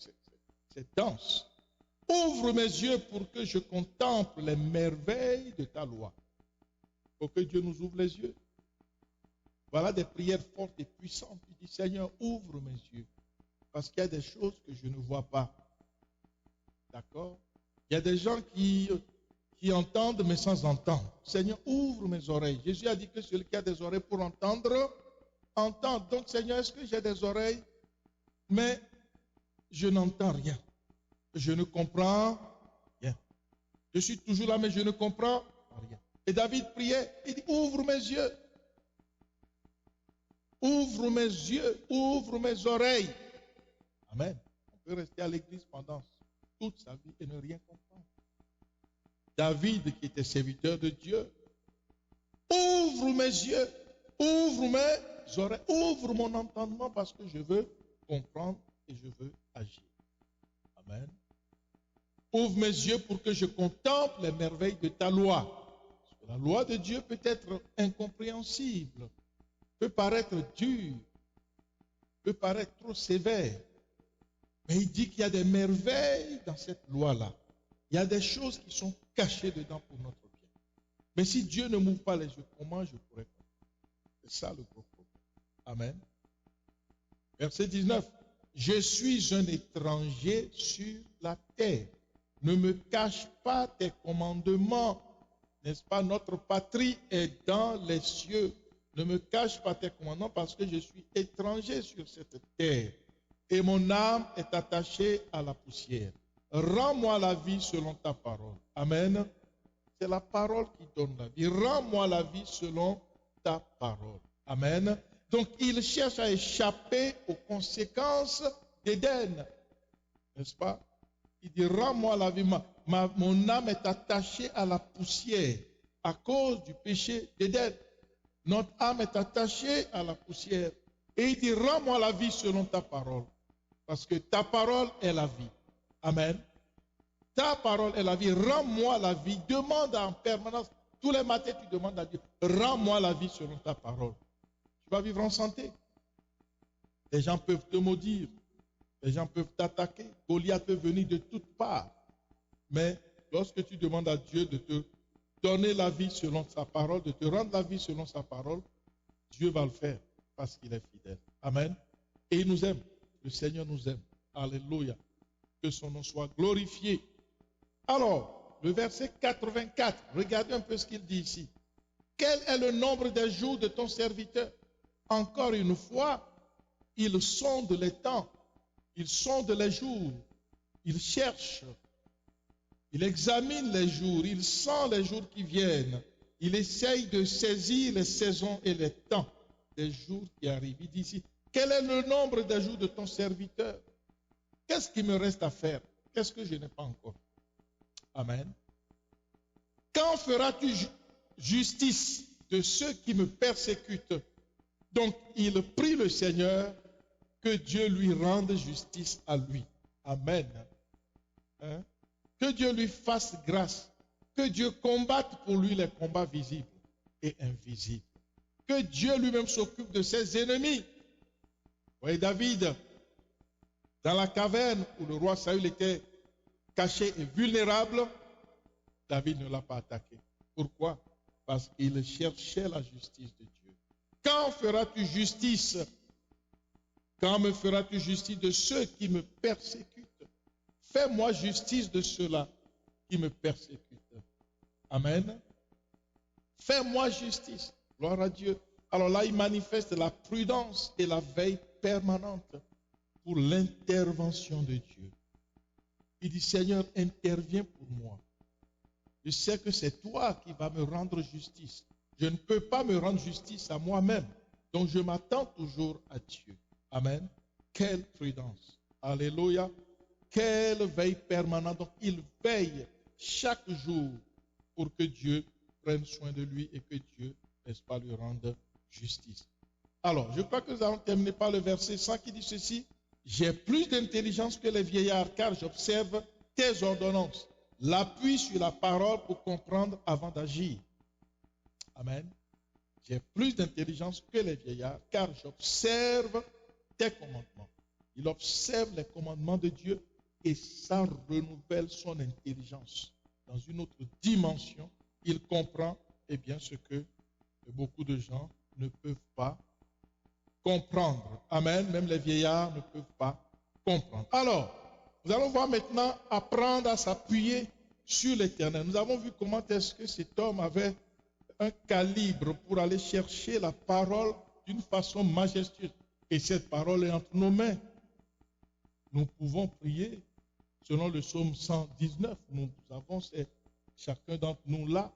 c'est dense. Ouvre mes yeux pour que je contemple les merveilles de ta loi. Il faut que Dieu nous ouvre les yeux. Voilà des prières fortes et puissantes. Il dit, Seigneur, ouvre mes yeux. Parce qu'il y a des choses que je ne vois pas. D'accord? Il y a des gens qui entendent, mais sans entendre. Seigneur, ouvre mes oreilles. Jésus a dit que celui qui a des oreilles pour entendre, entend. Donc, Seigneur, est-ce que j'ai des oreilles, mais je n'entends rien? Je ne comprends rien. Je suis toujours là, mais je ne comprends rien. Et David priait, il dit, ouvre mes yeux. Ouvre mes yeux, ouvre mes oreilles. Amen. On peut rester à l'église pendant toute sa vie et ne rien comprendre. David, qui était serviteur de Dieu, ouvre mes yeux, ouvre mes oreilles, ouvre mon entendement parce que je veux comprendre et je veux agir. Amen. Ouvre mes yeux pour que je contemple les merveilles de ta loi. Parce que la loi de Dieu peut être incompréhensible, peut paraître dure, peut paraître trop sévère. Mais il dit qu'il y a des merveilles dans cette loi-là. Il y a des choses qui sont cachées dedans pour notre bien. Mais si Dieu ne m'ouvre pas les yeux, comment je pourrais comprendre? C'est ça le gros problème. Amen. Verset 19. Je suis un étranger sur la terre. Ne me cache pas tes commandements. N'est-ce pas? Notre patrie est dans les cieux. Ne me cache pas tes commandements parce que je suis étranger sur cette terre. Et mon âme est attachée à la poussière. Rends-moi la vie selon ta parole. Amen. C'est la parole qui donne la vie. Rends-moi la vie selon ta parole. Amen. Donc, il cherche à échapper aux conséquences d'Éden. N'est-ce pas? Il dit, rends-moi la vie. Mon âme est attachée à la poussière à cause du péché d'Éden. Notre âme est attachée à la poussière. Et il dit, rends-moi la vie selon ta parole. Parce que ta parole est la vie. Amen. Ta parole est la vie. Rends-moi la vie. Demande en permanence. Tous les matins, tu demandes à Dieu, rends-moi la vie selon ta parole. Tu vas vivre en santé. Les gens peuvent te maudire. Les gens peuvent t'attaquer. Goliath peut venir de toutes parts. Mais lorsque tu demandes à Dieu de te donner la vie selon sa parole, de te rendre la vie selon sa parole, Dieu va le faire parce qu'il est fidèle. Amen. Et il nous aime. Le Seigneur nous aime. Alléluia. Que son nom soit glorifié. Alors, le verset 84, regardez un peu ce qu'il dit ici. Quel est le nombre des jours de ton serviteur? Encore une fois, il sonde les temps, il sonde les jours, il cherche, il examine les jours, il sent les jours qui viennent, il essaye de saisir les saisons et les temps des jours qui arrivent. Il dit ici, quel est le nombre des jours de ton serviteur? Qu'est-ce qui me reste à faire? Qu'est-ce que je n'ai pas encore? Amen. Quand feras-tu justice de ceux qui me persécutent? Donc, il prie le Seigneur que Dieu lui rende justice à lui. Amen. Hein? Que Dieu lui fasse grâce. Que Dieu combatte pour lui les combats visibles et invisibles. Que Dieu lui-même s'occupe de ses ennemis. Vous voyez David, dans la caverne où le roi Saül était caché et vulnérable, David ne l'a pas attaqué. Pourquoi? Parce qu'il cherchait la justice de Dieu. Quand feras-tu justice? Quand me feras-tu justice de ceux qui me persécutent? Fais-moi justice de ceux-là qui me persécutent. Amen. Fais-moi justice. Gloire à Dieu. Alors là, il manifeste la prudence et la veille permanente pour l'intervention de Dieu. Il dit, Seigneur, interviens pour moi. Je sais que c'est toi qui vas me rendre justice. Je ne peux pas me rendre justice à moi-même. Donc je m'attends toujours à Dieu. Amen. Quelle prudence. Alléluia. Quelle veille permanente. Donc il veille chaque jour pour que Dieu prenne soin de lui et que Dieu, n'est-ce pas, lui rende justice. Alors, je crois que nous allons terminer par le verset 100 qui dit ceci. J'ai plus d'intelligence que les vieillards car j'observe tes ordonnances. L'appui sur la parole pour comprendre avant d'agir. Amen. J'ai plus d'intelligence que les vieillards car j'observe tes commandements. Il observe les commandements de Dieu et ça renouvelle son intelligence. Dans une autre dimension, il comprend bien ce que beaucoup de gens ne peuvent pas comprendre. Amen. Même les vieillards ne peuvent pas comprendre. Alors, nous allons voir maintenant apprendre à s'appuyer sur l'Éternel. Nous avons vu comment est-ce que cet homme avait un calibre pour aller chercher la parole d'une façon majestueuse. Et cette parole est entre nos mains. Nous pouvons prier selon le psaume 119. Nous avons chacun d'entre nous là.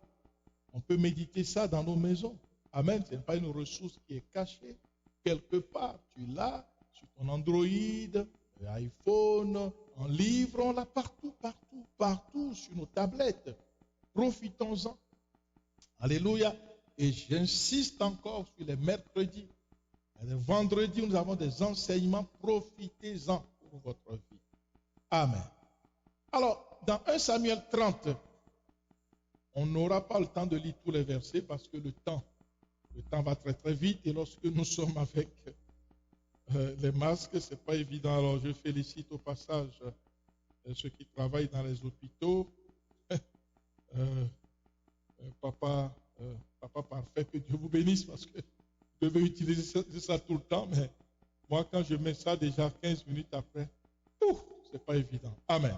On peut méditer ça dans nos maisons. Amen. Ce n'est pas une ressource qui est cachée quelque part. Tu l'as sur ton Android, iPhone, en livre, on l'a partout, partout, partout sur nos tablettes. Profitons-en. Alléluia. Et j'insiste encore sur les mercredis. Les vendredis, nous avons des enseignements. Profitez-en pour votre vie. Amen. Alors, dans 1 Samuel 30, on n'aura pas le temps de lire tous les versets parce que le temps va très très vite. Et lorsque nous sommes avec les masques, ce n'est pas évident. Alors, je félicite au passage ceux qui travaillent dans les hôpitaux. Papa parfait, que Dieu vous bénisse parce que je devais utiliser ça tout le temps, mais moi, quand je mets ça déjà 15 minutes après, ce n'est pas évident. Amen.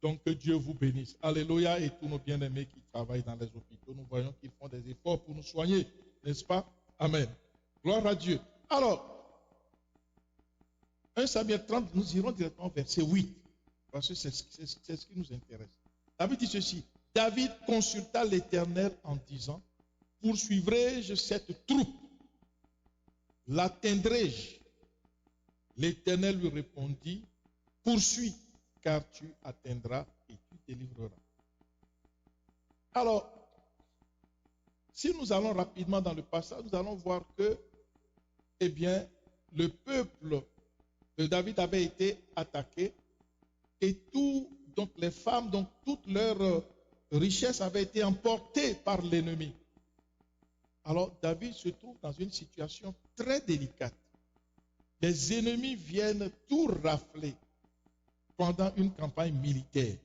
Donc, que Dieu vous bénisse. Alléluia. Et tous nos bien-aimés qui travaillent dans les hôpitaux, nous voyons qu'ils font des efforts pour nous soigner, n'est-ce pas? Amen. Gloire à Dieu. Alors, 1 Samuel 30, nous irons directement au verset 8, parce que c'est ce qui nous intéresse. David dit ceci. David consulta l'Éternel en disant, poursuivrai-je cette troupe? L'atteindrai-je? L'Éternel lui répondit, poursuis, car tu atteindras et tu délivreras. Alors, si nous allons rapidement dans le passage, nous allons voir que, le peuple de David avait été attaqué et donc les femmes, donc toute leur richesse avait été emportée par l'ennemi. Alors David se trouve dans une situation très délicate. Les ennemis viennent tout rafler pendant une campagne militaire.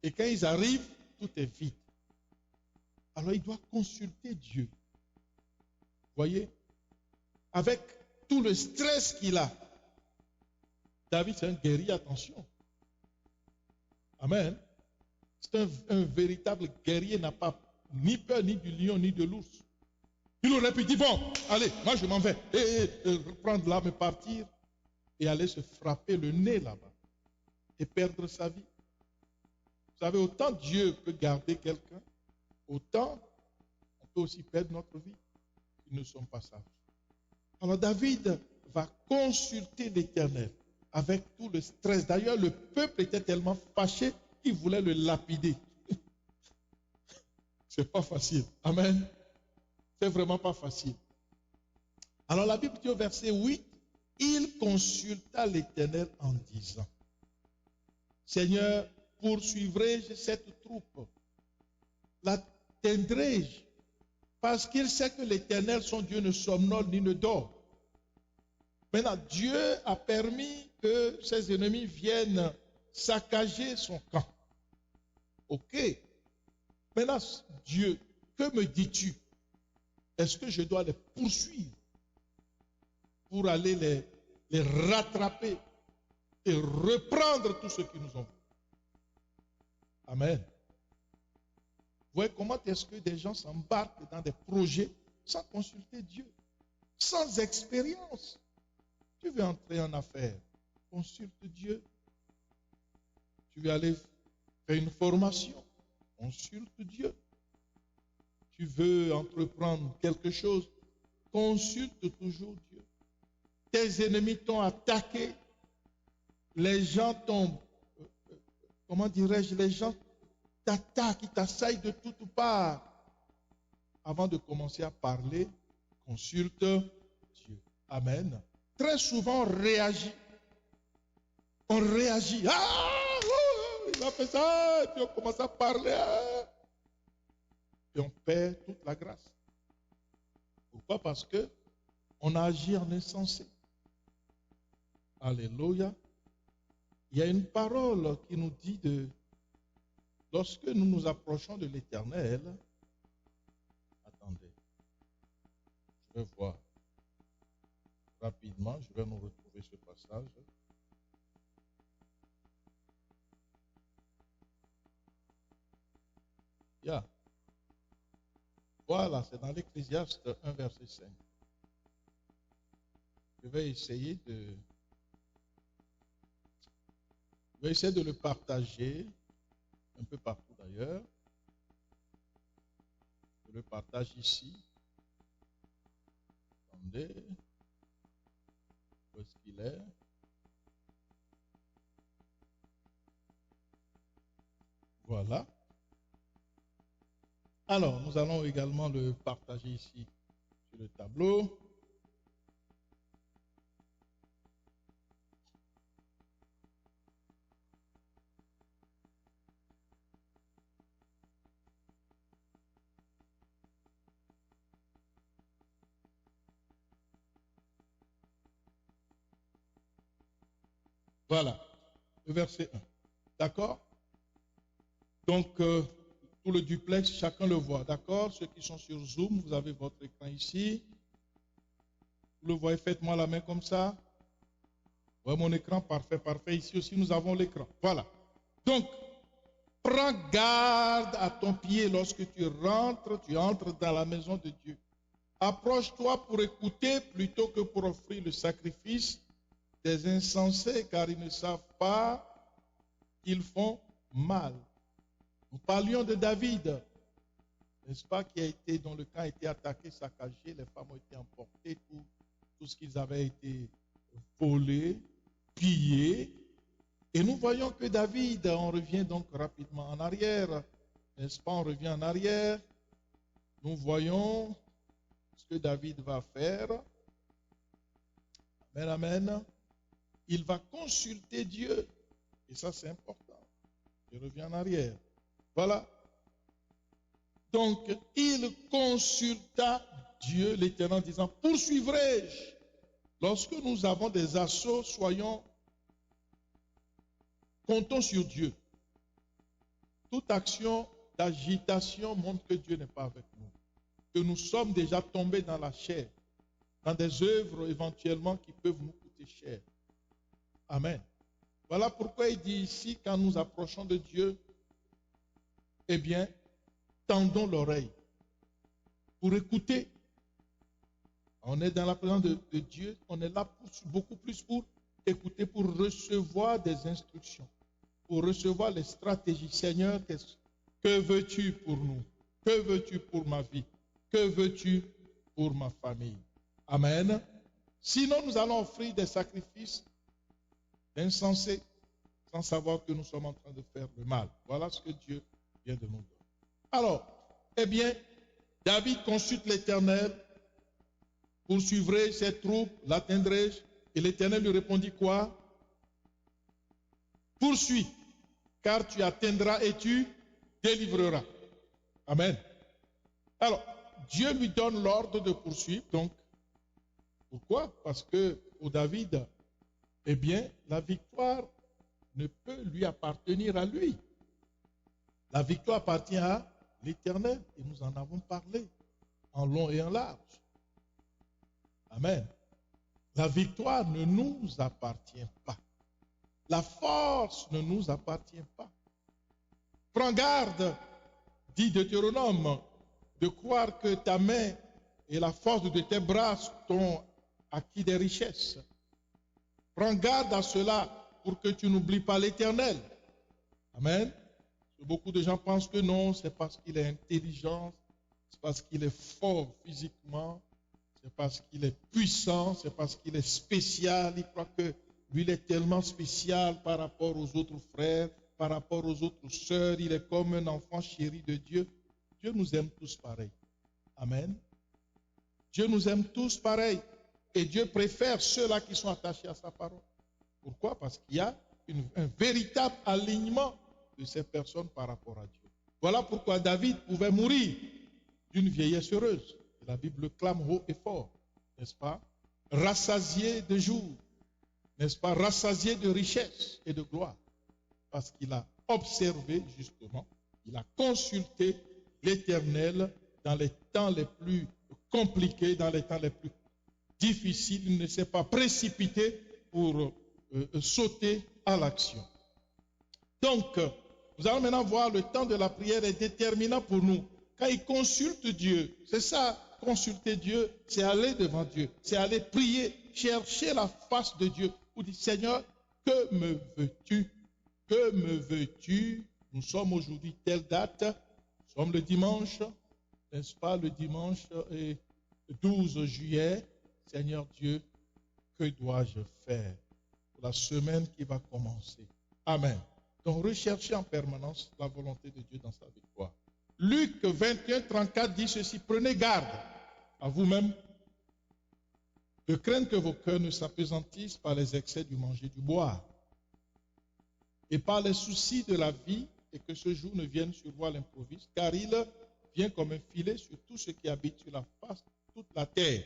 Et quand ils arrivent, tout est vide. Alors il doit consulter Dieu. Voyez, avec tout le stress qu'il a. David, c'est un guerrier, attention. Amen. C'est un véritable guerrier, n'a pas ni peur ni du lion ni de l'ours. Il aurait pu dire, bon, allez, moi je m'en vais. Et reprendre l'arme et partir et aller se frapper le nez là-bas et perdre sa vie. Vous savez, autant Dieu peut garder quelqu'un, autant on peut aussi perdre notre vie si nous ne sommes pas sages. Alors David va consulter l'Éternel avec tout le stress. D'ailleurs, le peuple était tellement fâché qu'il voulait le lapider. C'est pas facile. Amen. C'est vraiment pas facile. Alors la Bible dit au verset 8, il consulta l'Éternel en disant, Seigneur, poursuivrai-je cette troupe? L'atteindrai-je? Parce qu'il sait que l'Éternel, son Dieu, ne somnole ni ne dort. Maintenant, Dieu a permis que ses ennemis viennent saccager son camp. Ok. Maintenant, Dieu, que me dis-tu? Est-ce que je dois les poursuivre pour aller les rattraper et reprendre tout ce qu'ils nous ont fait? Amen. Vous voyez comment est-ce que des gens s'embarquent dans des projets sans consulter Dieu, sans expérience. Tu veux entrer en affaires, consulte Dieu. Tu veux aller faire une formation, consulte Dieu. Tu veux entreprendre quelque chose, consulte toujours Dieu. Tes ennemis t'ont attaqué, les gens t'ont, comment dirais-je, les gens t'attaquent, ils t'assaillent de toutes parts. Avant de commencer à parler, consulte Dieu. Amen. Très souvent, on réagit. On réagit. Ah, oh, il a fait ça, et puis on commence à parler. Ah. Et on perd toute la grâce. Pourquoi? Parce que on a agi en insensé. Alléluia. Il y a une parole qui nous dit lorsque nous nous approchons de l'Éternel, attendez, je vais voir rapidement, je vais nous retrouver ce passage. Yeah. Voilà, c'est dans l'Ecclésiaste 1, verset 5. Je vais essayer de le partager un peu partout d'ailleurs. Je le partage ici. Attendez. Où est-ce qu'il est? Voilà. Alors, nous allons également le partager ici sur le tableau. Voilà, le verset 1. D'accord? Donc, tout le duplex, chacun le voit. D'accord? Ceux qui sont sur Zoom, vous avez votre écran ici. Vous le voyez, faites-moi la main comme ça. Vous voyez mon écran? Parfait, parfait. Ici aussi, nous avons l'écran. Voilà. Donc, prends garde à ton pied lorsque tu entres dans la maison de Dieu. Approche-toi pour écouter plutôt que pour offrir le sacrifice des insensés, car ils ne savent pas qu'ils font mal. Nous parlions de David, n'est-ce pas, dont le camp a été attaqué, saccagé, les femmes ont été emportées, tout ce qu'ils avaient été volé, pillé. Et nous voyons que David, on revient donc rapidement en arrière, n'est-ce pas, on revient en arrière. Nous voyons ce que David va faire. Amen, amen. Il va consulter Dieu. Et ça, c'est important. Je reviens en arrière. Voilà. Donc, il consulta Dieu, l'Éternel, en disant, poursuivrai-je? Lorsque nous avons des assauts, comptons sur Dieu. Toute action d'agitation montre que Dieu n'est pas avec nous. Que nous sommes déjà tombés dans la chair, dans des œuvres éventuellement qui peuvent nous coûter cher. Amen. Voilà pourquoi il dit ici, quand nous approchons de Dieu, eh bien, tendons l'oreille pour écouter. On est dans la présence de Dieu, on est là beaucoup plus pour écouter, pour recevoir des instructions, pour recevoir les stratégies. Seigneur, que veux-tu pour nous? Que veux-tu pour ma vie? Que veux-tu pour ma famille? Amen. Sinon, nous allons offrir des sacrifices insensés sans savoir que nous sommes en train de faire le mal. Voilà ce que Dieu vient de nous dire. Alors, eh bien, David consulte l'Éternel. Poursuivrai ses troupes, l'atteindrai-je? Et l'Éternel lui répondit quoi? Poursuis, car tu atteindras et tu délivreras. Amen. Alors, Dieu lui donne l'ordre de poursuivre. Donc, pourquoi? Parce que pour David, eh bien, la victoire ne peut lui appartenir à lui. La victoire appartient à l'Éternel. Et nous en avons parlé en long et en large. Amen. La victoire ne nous appartient pas. La force ne nous appartient pas. Prends garde, dit Deutéronome, de croire que ta main et la force de tes bras t'ont acquis des richesses. Prends garde à cela pour que tu n'oublies pas l'Éternel. Amen. Beaucoup de gens pensent que non, c'est parce qu'il est intelligent, c'est parce qu'il est fort physiquement, c'est parce qu'il est puissant, c'est parce qu'il est spécial. Il croit que lui, il est tellement spécial par rapport aux autres frères, par rapport aux autres sœurs. Il est comme un enfant chéri de Dieu. Dieu nous aime tous pareil. Amen. Dieu nous aime tous pareil. Et Dieu préfère ceux-là qui sont attachés à sa parole. Pourquoi? Parce qu'il y a un véritable alignement de ces personnes par rapport à Dieu. Voilà pourquoi David pouvait mourir d'une vieillesse heureuse. La Bible clame haut et fort, n'est-ce pas? Rassasié de jours, n'est-ce pas? Rassasié de richesses et de gloire. Parce qu'il a observé, justement, il a consulté l'Éternel dans les temps les plus compliqués, dans les temps les plus difficiles. Il ne s'est pas précipité pour sauter à l'action. Donc, nous allons maintenant voir le temps de la prière est déterminant pour nous. Quand il consulte Dieu, c'est ça, consulter Dieu, c'est aller devant Dieu, c'est aller prier, chercher la face de Dieu pour dire, Seigneur, que me veux-tu? Que me veux-tu? Nous sommes aujourd'hui telle date, nous sommes le dimanche, n'est-ce pas, le dimanche 12 juillet. Seigneur Dieu, que dois-je faire pour la semaine qui va commencer? Amen. Donc recherchez en permanence la volonté de Dieu dans sa victoire. Luc 21, 34 dit ceci, prenez garde à vous-même de craindre que vos cœurs ne s'apesantissent par les excès du manger, du boire, et par les soucis de la vie, et que ce jour ne vienne sur vous à l'improviste, car il vient comme un filet sur tout ce qui habite sur la face de toute la terre.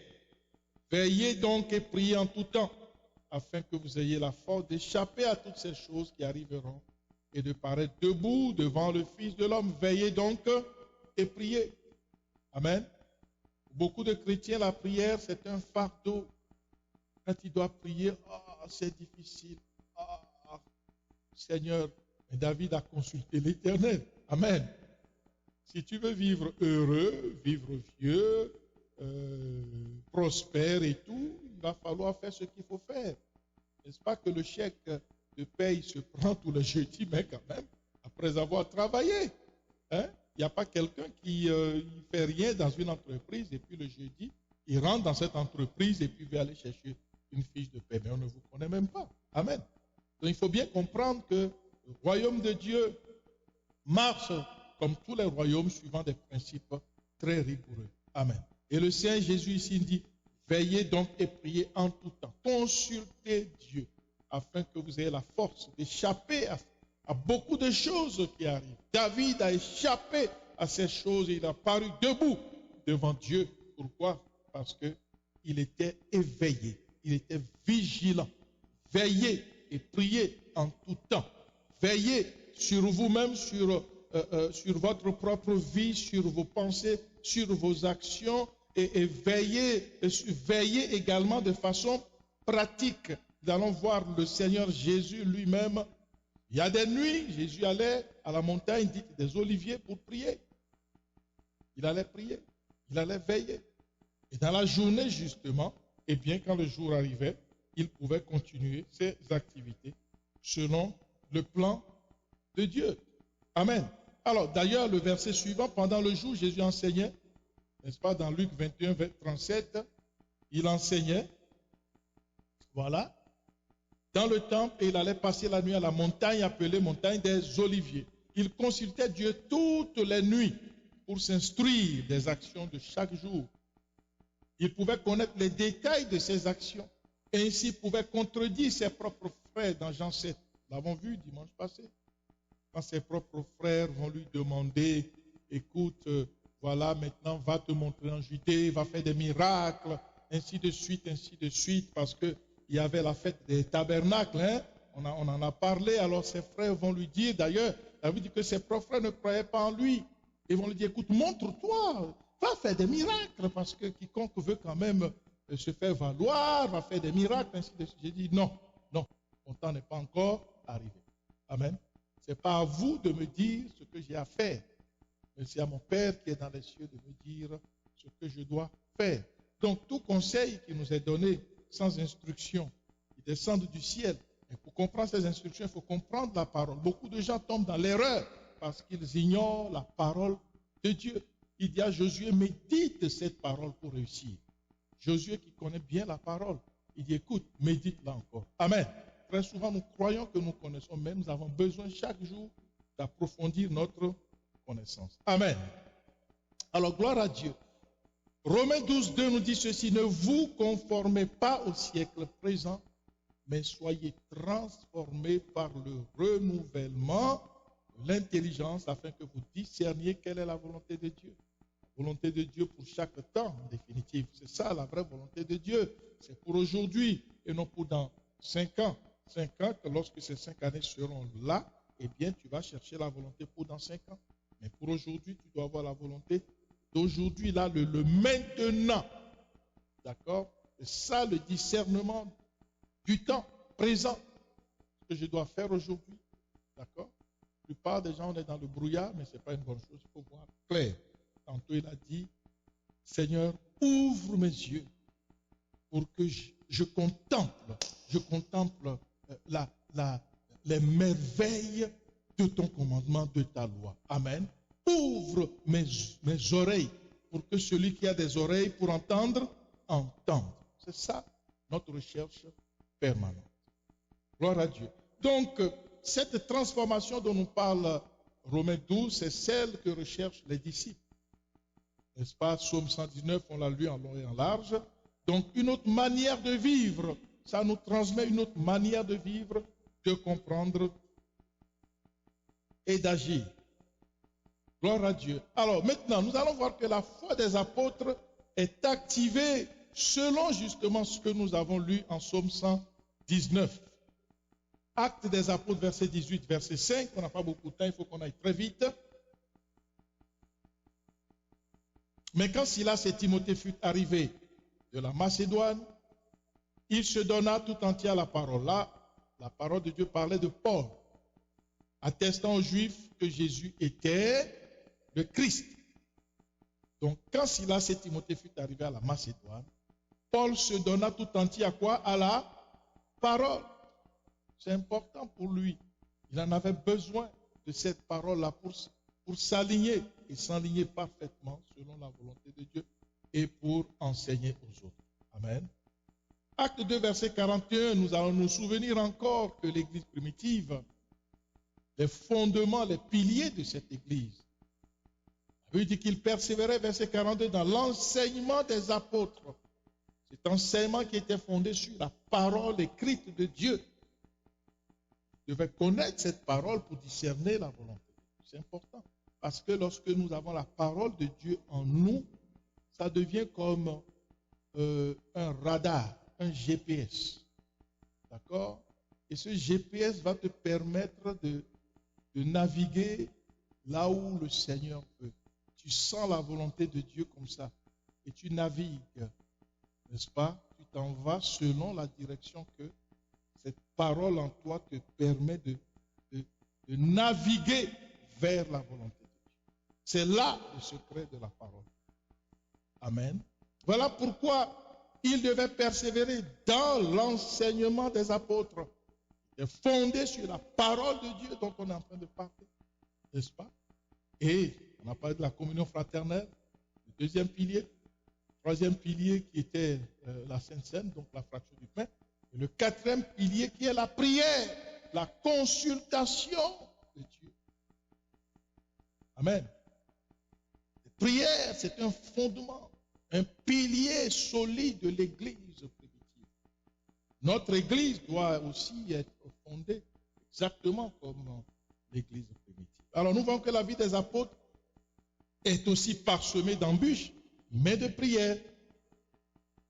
Veillez donc et priez en tout temps, afin que vous ayez la force d'échapper à toutes ces choses qui arriveront et de paraître debout devant le Fils de l'homme. Veillez donc et priez. Amen. Beaucoup de chrétiens, la prière, c'est un fardeau. Quand il doit prier, c'est difficile. Seigneur, David a consulté l'Éternel. Amen. Si tu veux vivre heureux, vivre vieux, prospère et tout, il va falloir faire ce qu'il faut faire. N'est-ce pas que le chèque de paye se prend tous les jeudis, mais quand même, après avoir travaillé. Hein? Il n'y a pas quelqu'un qui ne fait rien dans une entreprise et puis le jeudi, il rentre dans cette entreprise et puis va aller chercher une fiche de paie. Mais on ne vous connaît même pas. Amen. Donc il faut bien comprendre que le royaume de Dieu marche comme tous les royaumes suivant des principes très rigoureux. Amen. Et le Seigneur Jésus ici dit, veillez donc et priez en tout temps. Consultez Dieu afin que vous ayez la force d'échapper à beaucoup de choses qui arrivent. David a échappé à ces choses et il a paru debout devant Dieu. Pourquoi? Parce qu'il était éveillé, il était vigilant. Veillez et priez en tout temps. Veillez sur vous-même, sur sur votre propre vie, sur vos pensées, sur vos actions et veillez également de façon pratique. Nous allons voir le Seigneur Jésus lui-même. Il y a des nuits, Jésus allait à la montagne dite des Oliviers pour prier. Il allait prier, il allait veiller. Et dans la journée, justement, eh bien, quand le jour arrivait, il pouvait continuer ses activités selon le plan de Dieu. Amen. Alors, d'ailleurs, le verset suivant, pendant le jour, Jésus enseignait, n'est-ce pas, dans Luc 21, 37, il enseignait, voilà, dans le temple, et il allait passer la nuit à la montagne appelée montagne des Oliviers. Il consultait Dieu toutes les nuits pour s'instruire des actions de chaque jour. Il pouvait connaître les détails de ses actions et ainsi pouvait contredire ses propres frères dans Jean 7. Nous l'avons vu dimanche passé. Quand ses propres frères vont lui demander, écoute, voilà, maintenant va te montrer en Judée, va faire des miracles, ainsi de suite, parce qu'il y avait la fête des tabernacles, hein? On en a parlé, alors ses frères vont lui dire, d'ailleurs, ça veut dire que ses propres frères ne croyaient pas en lui. Ils vont lui dire, écoute, montre-toi, va faire des miracles, parce que quiconque veut quand même se faire valoir, va faire des miracles, ainsi de suite. J'ai dit, non, mon temps n'est pas encore arrivé. Amen. Ce n'est pas à vous de me dire ce que j'ai à faire, mais c'est à mon Père qui est dans les cieux de me dire ce que je dois faire. Donc, tout conseil qui nous est donné sans instruction, il descend du ciel. Et pour comprendre ces instructions, il faut comprendre la parole. Beaucoup de gens tombent dans l'erreur parce qu'ils ignorent la parole de Dieu. Il dit à Josué, médite cette parole pour réussir. Josué qui connaît bien la parole, il dit, écoute, médite-la encore. Amen. Très souvent, nous croyons que nous connaissons, mais nous avons besoin chaque jour d'approfondir notre connaissance. Amen. Alors, gloire à Dieu. Romains 12, 2 nous dit ceci, ne vous conformez pas au siècle présent, mais soyez transformés par le renouvellement de l'intelligence afin que vous discerniez quelle est la volonté de Dieu. La volonté de Dieu pour chaque temps, en définitive. C'est ça la vraie volonté de Dieu. C'est pour aujourd'hui et non pour dans 5 ans. 5 ans, que lorsque ces 5 années seront là, eh bien, tu vas chercher la volonté pour dans 5 ans. Mais pour aujourd'hui, tu dois avoir la volonté d'aujourd'hui, là, le maintenant. D'accord? C'est ça le discernement du temps présent. Ce que je dois faire aujourd'hui. D'accord? La plupart des gens, on est dans le brouillard, mais ce n'est pas une bonne chose. Il faut voir clair. Tantôt, il a dit, Seigneur, ouvre mes yeux pour que je contemple les merveilles de ton commandement, de ta loi. Amen. Ouvre mes oreilles pour que celui qui a des oreilles pour entendre, entende. C'est ça notre recherche permanente. Gloire à Dieu. Donc, cette transformation dont nous parle Romains 12, c'est celle que recherchent les disciples. N'est-ce pas? Psaume 119, on l'a lu en long et en large. Donc, une autre manière de vivre. Ça nous transmet une autre manière de vivre, de comprendre et d'agir. Gloire à Dieu. Alors maintenant, nous allons voir que la foi des apôtres est activée selon justement ce que nous avons lu en Psaume 119. Actes des apôtres, verset 18, verset 5. On n'a pas beaucoup de temps, il faut qu'on aille très vite. Mais quand Silas et Timothée furent arrivés de la Macédoine, il se donna tout entier à la parole. Là, la parole de Dieu parlait de Paul, attestant aux Juifs que Jésus était le Christ. Donc, quand Silas et Timothée furent arrivés à la Macédoine, Paul se donna tout entier à quoi? À la parole. C'est important pour lui. Il en avait besoin de cette parole-là pour s'aligner et s'aligner parfaitement selon la volonté de Dieu et pour enseigner aux autres. Amen. Acte 2, verset 41, nous allons nous souvenir encore que l'Église primitive, les fondements, les piliers de cette Église, il dit qu'il persévérait, verset 42, dans l'enseignement des apôtres. Cet enseignement qui était fondé sur la parole écrite de Dieu. Il devait connaître cette parole pour discerner la volonté. C'est important. Parce que lorsque nous avons la parole de Dieu en nous, ça devient comme un radar, un GPS. D'accord? Et ce GPS va te permettre de naviguer là où le Seigneur veut. Tu sens la volonté de Dieu comme ça et tu navigues, n'est-ce pas? Tu t'en vas selon la direction que cette parole en toi te permet de naviguer vers la volonté de Dieu. C'est là le secret de la parole. Amen. Voilà pourquoi il devait persévérer dans l'enseignement des apôtres, fondé sur la parole de Dieu dont on est en train de parler, n'est-ce pas? Et on a parlé de la communion fraternelle, le deuxième pilier, le troisième pilier qui était la Sainte Seine, donc la fraction du pain, et le quatrième pilier qui est la prière, la consultation de Dieu. Amen. La prière, c'est un fondement, un pilier solide de l'Église primitive. Notre Église doit aussi être fondée exactement comme l'Église primitive. Alors nous voyons que la vie des apôtres est aussi parsemée d'embûches, mais de prières.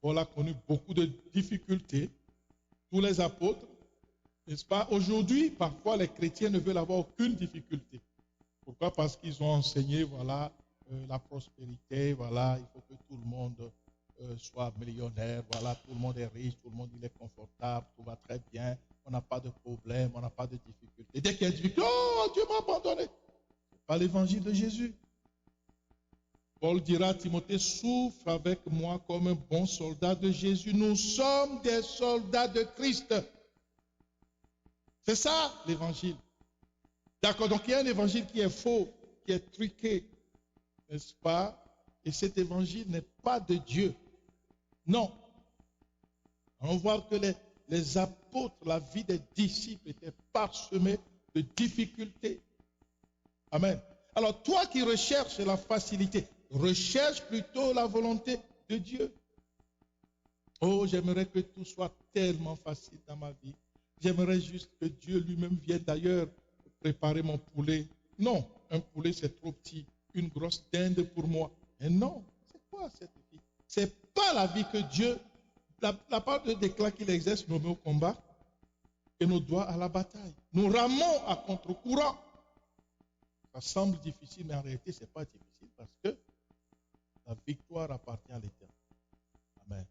On a connu beaucoup de difficultés. Tous les apôtres, n'est-ce pas? Aujourd'hui, parfois, les chrétiens ne veulent avoir aucune difficulté. Pourquoi? Parce qu'ils ont enseigné, voilà, la prospérité, voilà, il faut que tout le monde soit millionnaire, voilà, tout le monde est riche, tout le monde il est confortable, tout va très bien, on n'a pas de problème, on n'a pas de difficulté. Dès qu'il y a des difficultés, oh, Dieu m'a abandonné. Ce n'est pas l'évangile de Jésus. Paul dira à Timothée, souffre avec moi comme un bon soldat de Jésus. Nous sommes des soldats de Christ. C'est ça l'évangile. D'accord, donc il y a un évangile qui est faux, qui est truqué, n'est-ce pas? Et cet évangile n'est pas de Dieu. Non. On voit que les apôtres, la vie des disciples était parsemée de difficultés. Amen. Alors toi qui recherches la facilité, recherche plutôt la volonté de Dieu. Oh, j'aimerais que tout soit tellement facile dans ma vie. J'aimerais juste que Dieu lui-même vienne d'ailleurs préparer mon poulet. Non, un poulet c'est trop petit. Une grosse dinde pour moi. Et non, c'est quoi cette vie? C'est pas la vie que Dieu, la part de déclare qu'il exerce nos mains au combat et nos doigts à la bataille. Nous ramons à contre-courant. Ça semble difficile, mais en réalité, ce n'est pas difficile parce que la victoire appartient à l'Éternel. Amen.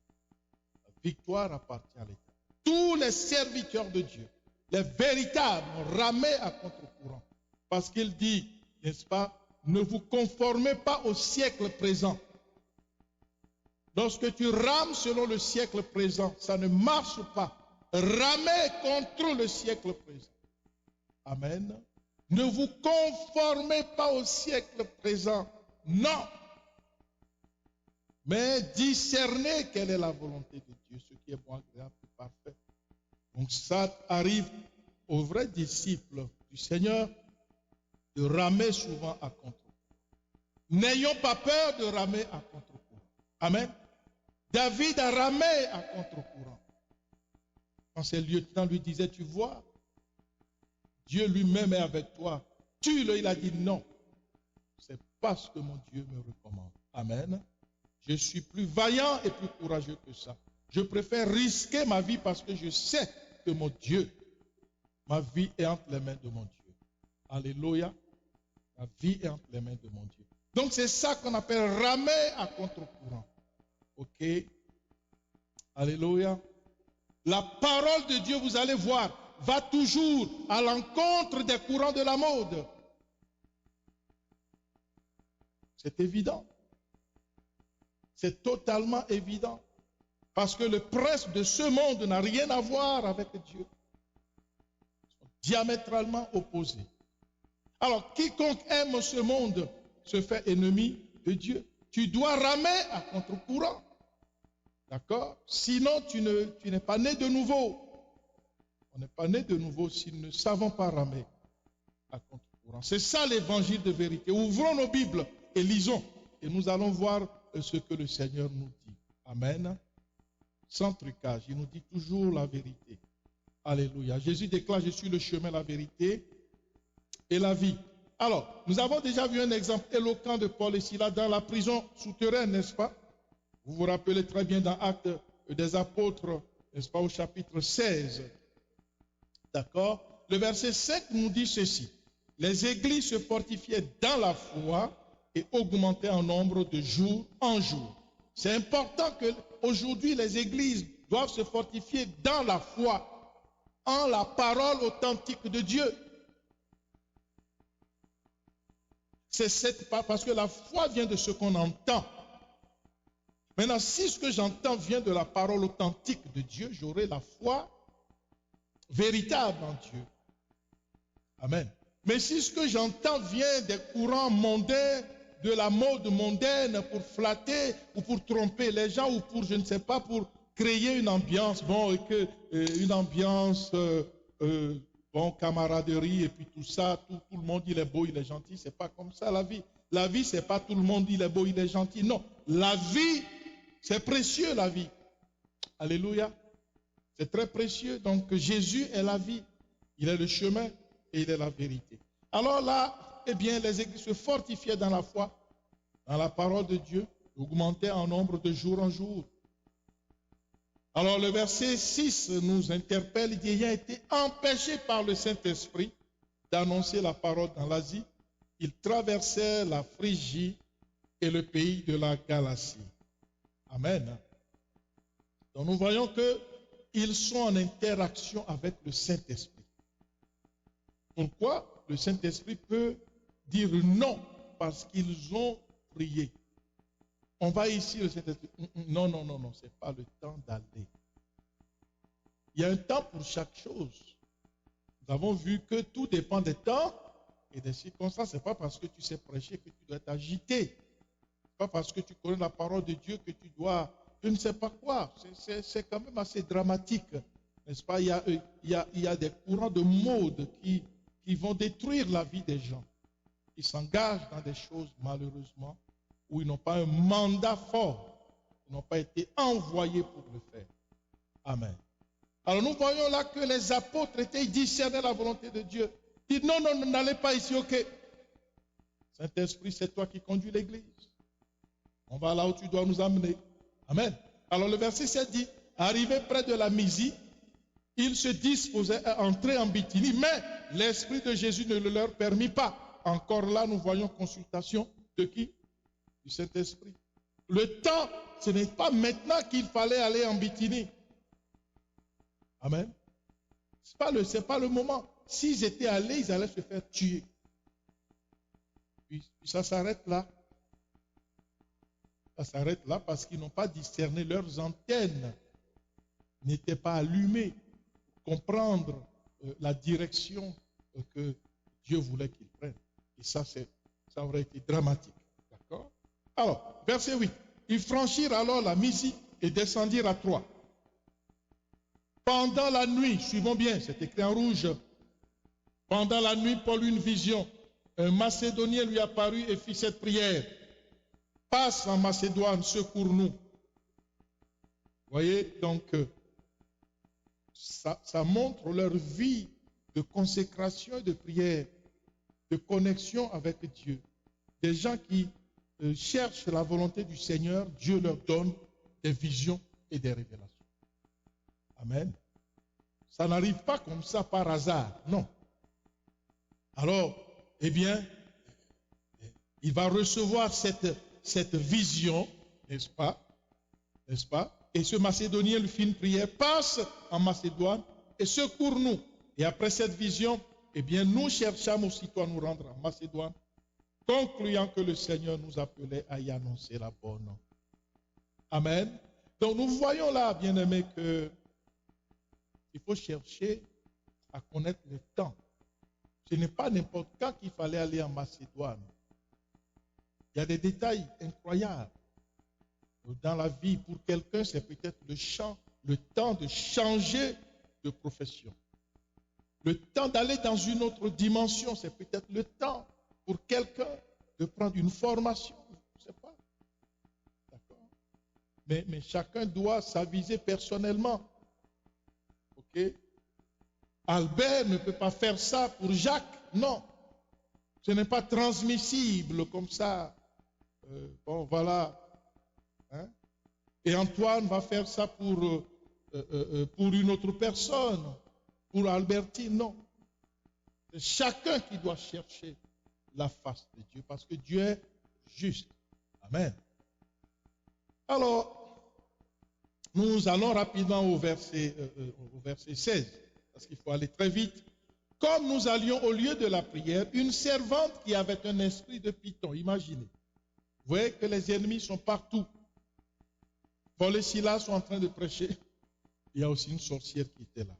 La victoire appartient à l'Éternel. Tous les serviteurs de Dieu, les véritables, ont ramé à contre-courant. Parce qu'il dit, n'est-ce pas, ne vous conformez pas au siècle présent. Lorsque tu rames selon le siècle présent, ça ne marche pas. Ramez contre le siècle présent. Amen. Ne vous conformez pas au siècle présent. Non. Mais discernez quelle est la volonté de Dieu, ce qui est bon, agréable et parfait. Donc ça arrive aux vrais disciples du Seigneur de ramer souvent à contre-courant. N'ayons pas peur de ramer à contre-courant. Amen. David a ramé à contre-courant. Quand ses lieutenants lui disaient, tu vois, Dieu lui-même est avec toi. Tue-le, il a dit non. C'est pas ce que mon Dieu me recommande. Amen. Je suis plus vaillant et plus courageux que ça. Je préfère risquer ma vie parce que je sais que mon Dieu, ma vie est entre les mains de mon Dieu. Alléluia. Ma vie est entre les mains de mon Dieu. Donc c'est ça qu'on appelle ramer à contre-courant. Ok. Alléluia. La parole de Dieu, vous allez voir, va toujours à l'encontre des courants de la mode. C'est évident. C'est totalement évident. Parce que le prince de ce monde n'a rien à voir avec Dieu. Ils sont diamétralement opposés. Alors, quiconque aime ce monde se fait ennemi de Dieu. Tu dois ramer à contre-courant. D'accord? Sinon, tu n'es pas né de nouveau. On n'est pas né de nouveau si nous ne savons pas ramer à contre-courant. C'est ça l'évangile de vérité. Ouvrons nos Bibles et lisons. Et nous allons voir ce que le Seigneur nous dit. Amen. Sans trucage. Il nous dit toujours la vérité. Alléluia. Jésus déclare, je suis le chemin, la vérité et la vie. Alors, nous avons déjà vu un exemple éloquent de Paul et Silas dans la prison souterraine, n'est-ce pas? Vous vous rappelez très bien dans Actes des Apôtres, n'est-ce pas, au chapitre 16. D'accord? Le verset 5 nous dit ceci. les églises se fortifiaient dans la foi et augmentaient en nombre de jour en jour. C'est important qu'aujourd'hui les églises doivent se fortifier dans la foi, en la parole authentique de Dieu. Parce que la foi vient de ce qu'on entend. Maintenant, si ce que j'entends vient de la parole authentique de Dieu, j'aurai la foi véritable en Dieu. Amen. Mais si ce que j'entends vient des courants mondains, de la mode mondaine pour flatter ou pour tromper les gens ou pour, je ne sais pas, pour créer une ambiance, une ambiance, camaraderie et puis tout ça, tout le monde il est beau, il est gentil, c'est pas comme ça la vie. La vie, c'est pas tout le monde il est beau, il est gentil. Non, la vie, c'est précieux la vie. Alléluia. C'est très précieux. Donc Jésus est la vie. Il est le chemin et il est la vérité. Alors là, eh bien, les églises se fortifiaient dans la foi, dans la parole de Dieu, augmentaient en nombre de jour en jour. Alors le verset 6 nous interpelle, il dit, ayant été empêché par le Saint-Esprit d'annoncer la parole dans l'Asie, il traversait la Phrygie et le pays de la Galatie. Amen. Donc nous voyons qu'ils sont en interaction avec le Saint-Esprit. Pourquoi le Saint-Esprit peut dire non? Parce qu'ils ont prié. On va ici, le Saint-Esprit. Non, ce n'est pas le temps d'aller. Il y a un temps pour chaque chose. Nous avons vu que tout dépend des temps et des circonstances. Ce n'est pas parce que tu sais prêcher que tu dois t'agiter. Ce n'est pas parce que tu connais la parole de Dieu que tu dois, je ne sais pas quoi. C'est quand même assez dramatique. N'est-ce pas? Il y a des courants de mode qui vont détruire la vie des gens. Ils s'engagent dans des choses, malheureusement, où ils n'ont pas un mandat fort. Ils n'ont pas été envoyés pour le faire. Amen. Alors nous voyons là que les apôtres ils discernaient la volonté de Dieu. Ils disent non, n'allez pas ici, ok. Saint-Esprit, c'est toi qui conduis l'église. On va là où tu dois nous amener. Amen. Alors le verset 7 dit, arrivé près de la Mysie, ils se disposaient à entrer en Bithynie, mais l'Esprit de Jésus ne le leur permit pas. Encore là, nous voyons consultation de qui? Du Saint-Esprit. Le temps, ce n'est pas maintenant qu'il fallait aller en Bithynie. Amen. Ce n'est pas le moment. S'ils étaient allés, ils allaient se faire tuer. Puis ça s'arrête là. Ça s'arrête là parce qu'ils n'ont pas discerné, leurs antennes n'étaient pas allumées pour comprendre la direction que Dieu voulait qu'ils prennent. Et ça aurait été dramatique. D'accord? Alors, verset 8. Ils franchirent alors la Mysie et descendirent à Troie. Pendant la nuit, suivons bien, c'est écrit en rouge. Pendant la nuit, Paul eut une vision. Un Macédonien lui apparut et fit cette prière. Passe en Macédoine, secours-nous. Vous voyez, donc, ça montre leur vie de consécration et de prière, de connexion avec Dieu. Des gens qui cherchent la volonté du Seigneur, Dieu leur donne des visions et des révélations. Amen. Ça n'arrive pas comme ça par hasard, non. Alors, eh bien, il va recevoir cette vision, n'est-ce pas? N'est-ce pas? Et ce Macédonien lui fit une prière, passe en Macédoine et secours-nous. Et après cette vision, eh bien, nous cherchâmes aussitôt à nous rendre en Macédoine, concluant que le Seigneur nous appelait à y annoncer la bonne. Amen. Donc nous voyons là, bien-aimés, que il faut chercher à connaître le temps. Ce n'est pas n'importe quand qu'il fallait aller en Macédoine. Il y a des détails incroyables. Dans la vie, pour quelqu'un, c'est peut-être le temps de changer de profession. Le temps d'aller dans une autre dimension, c'est peut-être le temps pour quelqu'un de prendre une formation. Je ne sais pas. D'accord? Mais chacun doit s'aviser personnellement. Ok? Albert ne peut pas faire ça pour Jacques. Non. Ce n'est pas transmissible comme ça. Bon, voilà. Hein? Et Antoine va faire ça pour une autre personne. Pour Albertine, non. C'est chacun qui doit chercher la face de Dieu parce que Dieu est juste. Amen. Alors, nous allons rapidement au verset 16 parce qu'il faut aller très vite. Comme nous allions au lieu de la prière, une servante qui avait un esprit de python, imaginez. Vous voyez que les ennemis sont partout. Paul et Silas sont en train de prêcher. Il y a aussi une sorcière qui était là.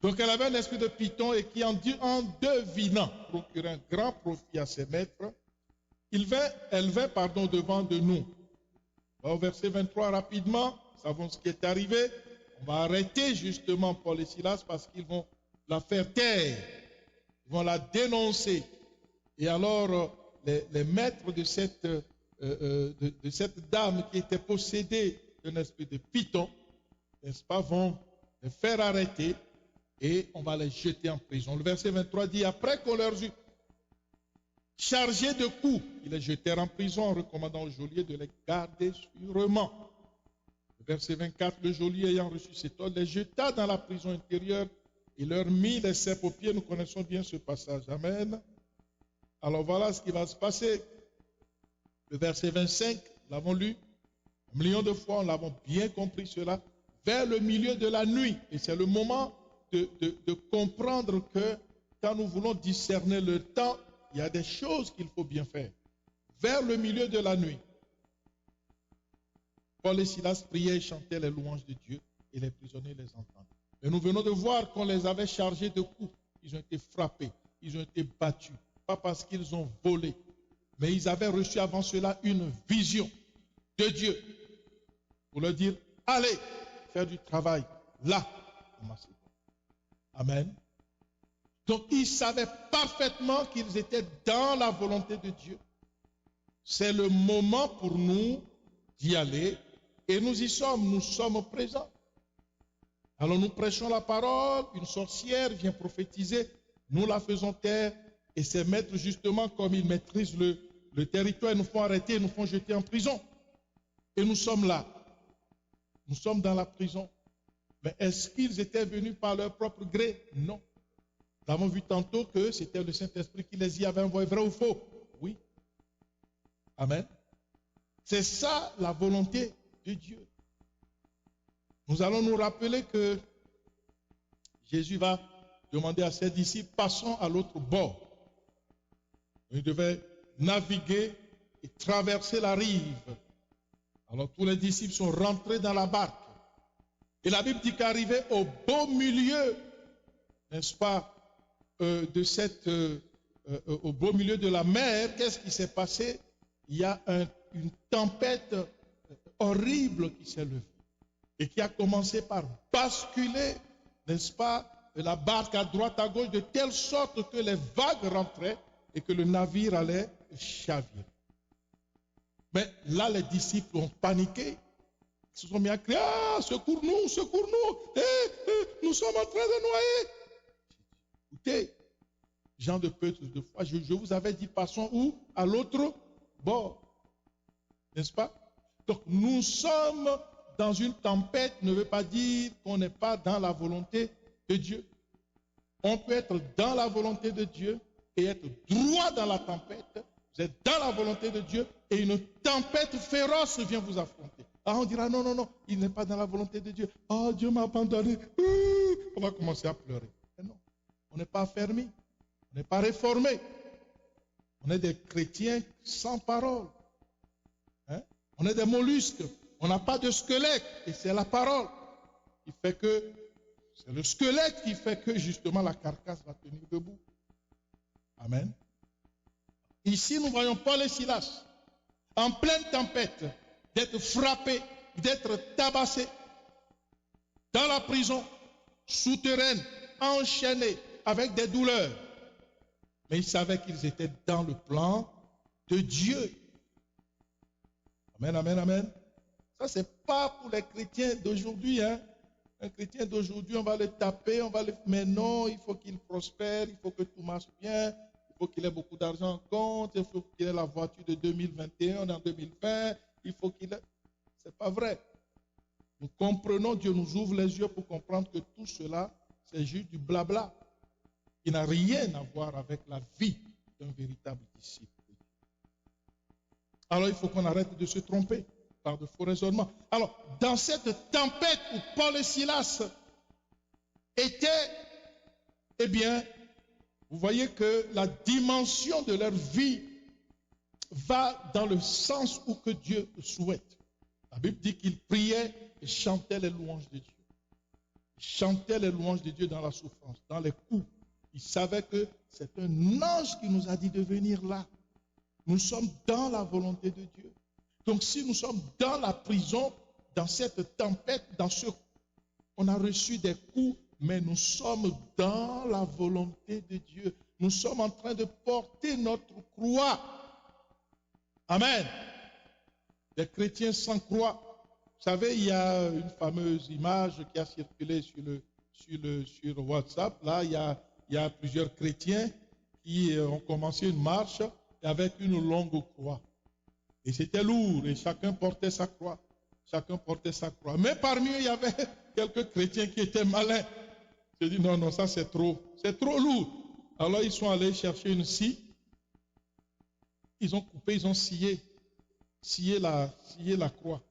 Donc elle avait un esprit de python et qui en devinant procurait un grand profit à ses maîtres, elle vint devant de nous. Au verset 23, rapidement, nous savons ce qui est arrivé. On va arrêter justement Paul et Silas parce qu'ils vont la faire taire. Ils vont la dénoncer. Et alors, les maîtres de cette dame qui était possédée d'un esprit de python, n'est-ce pas, vont les faire arrêter et on va les jeter en prison. Le verset 23 dit, après qu'on leur eut chargés de coups, ils les jetèrent en prison en recommandant au geôlier de les garder sûrement. Le verset 24, le geôlier ayant reçu cet ordre, les jeta dans la prison intérieure et leur mit les ceps aux pieds. Nous connaissons bien ce passage. Amen. Alors voilà ce qui va se passer. Le verset 25, nous l'avons lu. Un million de fois, nous l'avons bien compris cela. Vers le milieu de la nuit. Et c'est le moment de comprendre que quand nous voulons discerner le temps, il y a des choses qu'il faut bien faire. Vers le milieu de la nuit, Paul et Silas priaient et chantaient les louanges de Dieu et les prisonniers les entendaient. Et nous venons de voir qu'on les avait chargés de coups. Ils ont été frappés, ils ont été battus. Pas parce qu'ils ont volé, mais ils avaient reçu avant cela une vision de Dieu pour leur dire, allez faire du travail là, en Macédoine. Amen. Donc, ils savaient parfaitement qu'ils étaient dans la volonté de Dieu. C'est le moment pour nous d'y aller et nous y sommes, nous sommes présents. Alors nous prêchons la parole, une sorcière vient prophétiser, nous la faisons taire et ces maîtres justement comme ils maîtrisent le territoire, ils nous font arrêter, ils nous font jeter en prison. Et nous sommes là, nous sommes dans la prison. Mais est-ce qu'ils étaient venus par leur propre gré? Non. Nous avons vu tantôt que c'était le Saint-Esprit qui les y avait envoyés, vrai ou faux? Oui. Amen. C'est ça la volonté de Dieu. Nous allons nous rappeler que Jésus va demander à ses disciples, passons à l'autre bord. Ils devaient naviguer et traverser la rive. Alors tous les disciples sont rentrés dans la barque. Et la Bible dit qu'arrivé au beau milieu, n'est-ce pas, au beau milieu de la mer, qu'est-ce qui s'est passé? Il y a une tempête horrible qui s'est levée et qui a commencé par basculer, n'est-ce pas, la barque à droite, à gauche, de telle sorte que les vagues rentraient et que le navire allait chavirer. Mais là, les disciples ont paniqué. Ils se sont mis à crier, ah, secours-nous, secours-nous, nous sommes en train de noyer. Écoutez, gens de peu de foi, je vous avais dit, passons où? À l'autre bord. N'est-ce pas? Donc, nous sommes dans une tempête, ne veut pas dire qu'on n'est pas dans la volonté de Dieu. On peut être dans la volonté de Dieu et être droit dans la tempête. Vous êtes dans la volonté de Dieu et une tempête féroce vient vous affronter. Ah, on dira non, non, non, il n'est pas dans la volonté de Dieu. Ah, Dieu m'a abandonné. On va commencer à pleurer. Mais non, on n'est pas affermi, on n'est pas réformé. On est des chrétiens sans parole. Hein? On est des mollusques. On n'a pas de squelette et c'est la parole qui fait que, c'est le squelette qui fait que justement la carcasse va tenir debout. Amen. Ici, nous voyons Paul et Silas en pleine tempête, d'être frappés, d'être tabassés dans la prison souterraine, enchaînés avec des douleurs. Mais ils savaient qu'ils étaient dans le plan de Dieu. Amen, amen, amen. Ça, ce n'est pas pour les chrétiens d'aujourd'hui. Hein. Un chrétien d'aujourd'hui, on va le taper, mais non, il faut qu'il prospère, il faut que tout marche bien, il faut qu'il ait beaucoup d'argent en compte, il faut qu'il ait la voiture de 2021, on est en 2020, il faut qu'il ait... Ce n'est pas vrai. Nous comprenons, Dieu nous ouvre les yeux pour comprendre que tout cela, c'est juste du blabla. qui n'a rien à voir avec la vie d'un véritable disciple. Alors il faut qu'on arrête de se tromper par de faux raisonnements. Alors, dans cette tempête où Paul et Silas étaient, eh bien, vous voyez que la dimension de leur vie va dans le sens où que Dieu le souhaite. La Bible dit qu'ils priaient et chantaient les louanges de Dieu. Ils chantaient les louanges de Dieu dans la souffrance, dans les coups. Ils savaient que c'est un ange qui nous a dit de venir là. Nous sommes dans la volonté de Dieu. Donc si nous sommes dans la prison, dans cette tempête, on a reçu des coups, mais nous sommes dans la volonté de Dieu. Nous sommes en train de porter notre croix. Amen. Les chrétiens sans croix. Vous savez, il y a une fameuse image qui a circulé sur WhatsApp. Là, il y a plusieurs chrétiens qui ont commencé une marche avec une longue croix. Et c'était lourd, et chacun portait sa croix. Chacun portait sa croix. Mais parmi eux, il y avait quelques chrétiens qui étaient malins. Ils se disent, non, ça c'est trop lourd. Alors ils sont allés chercher une scie. Ils ont coupé, ils ont scié la croix.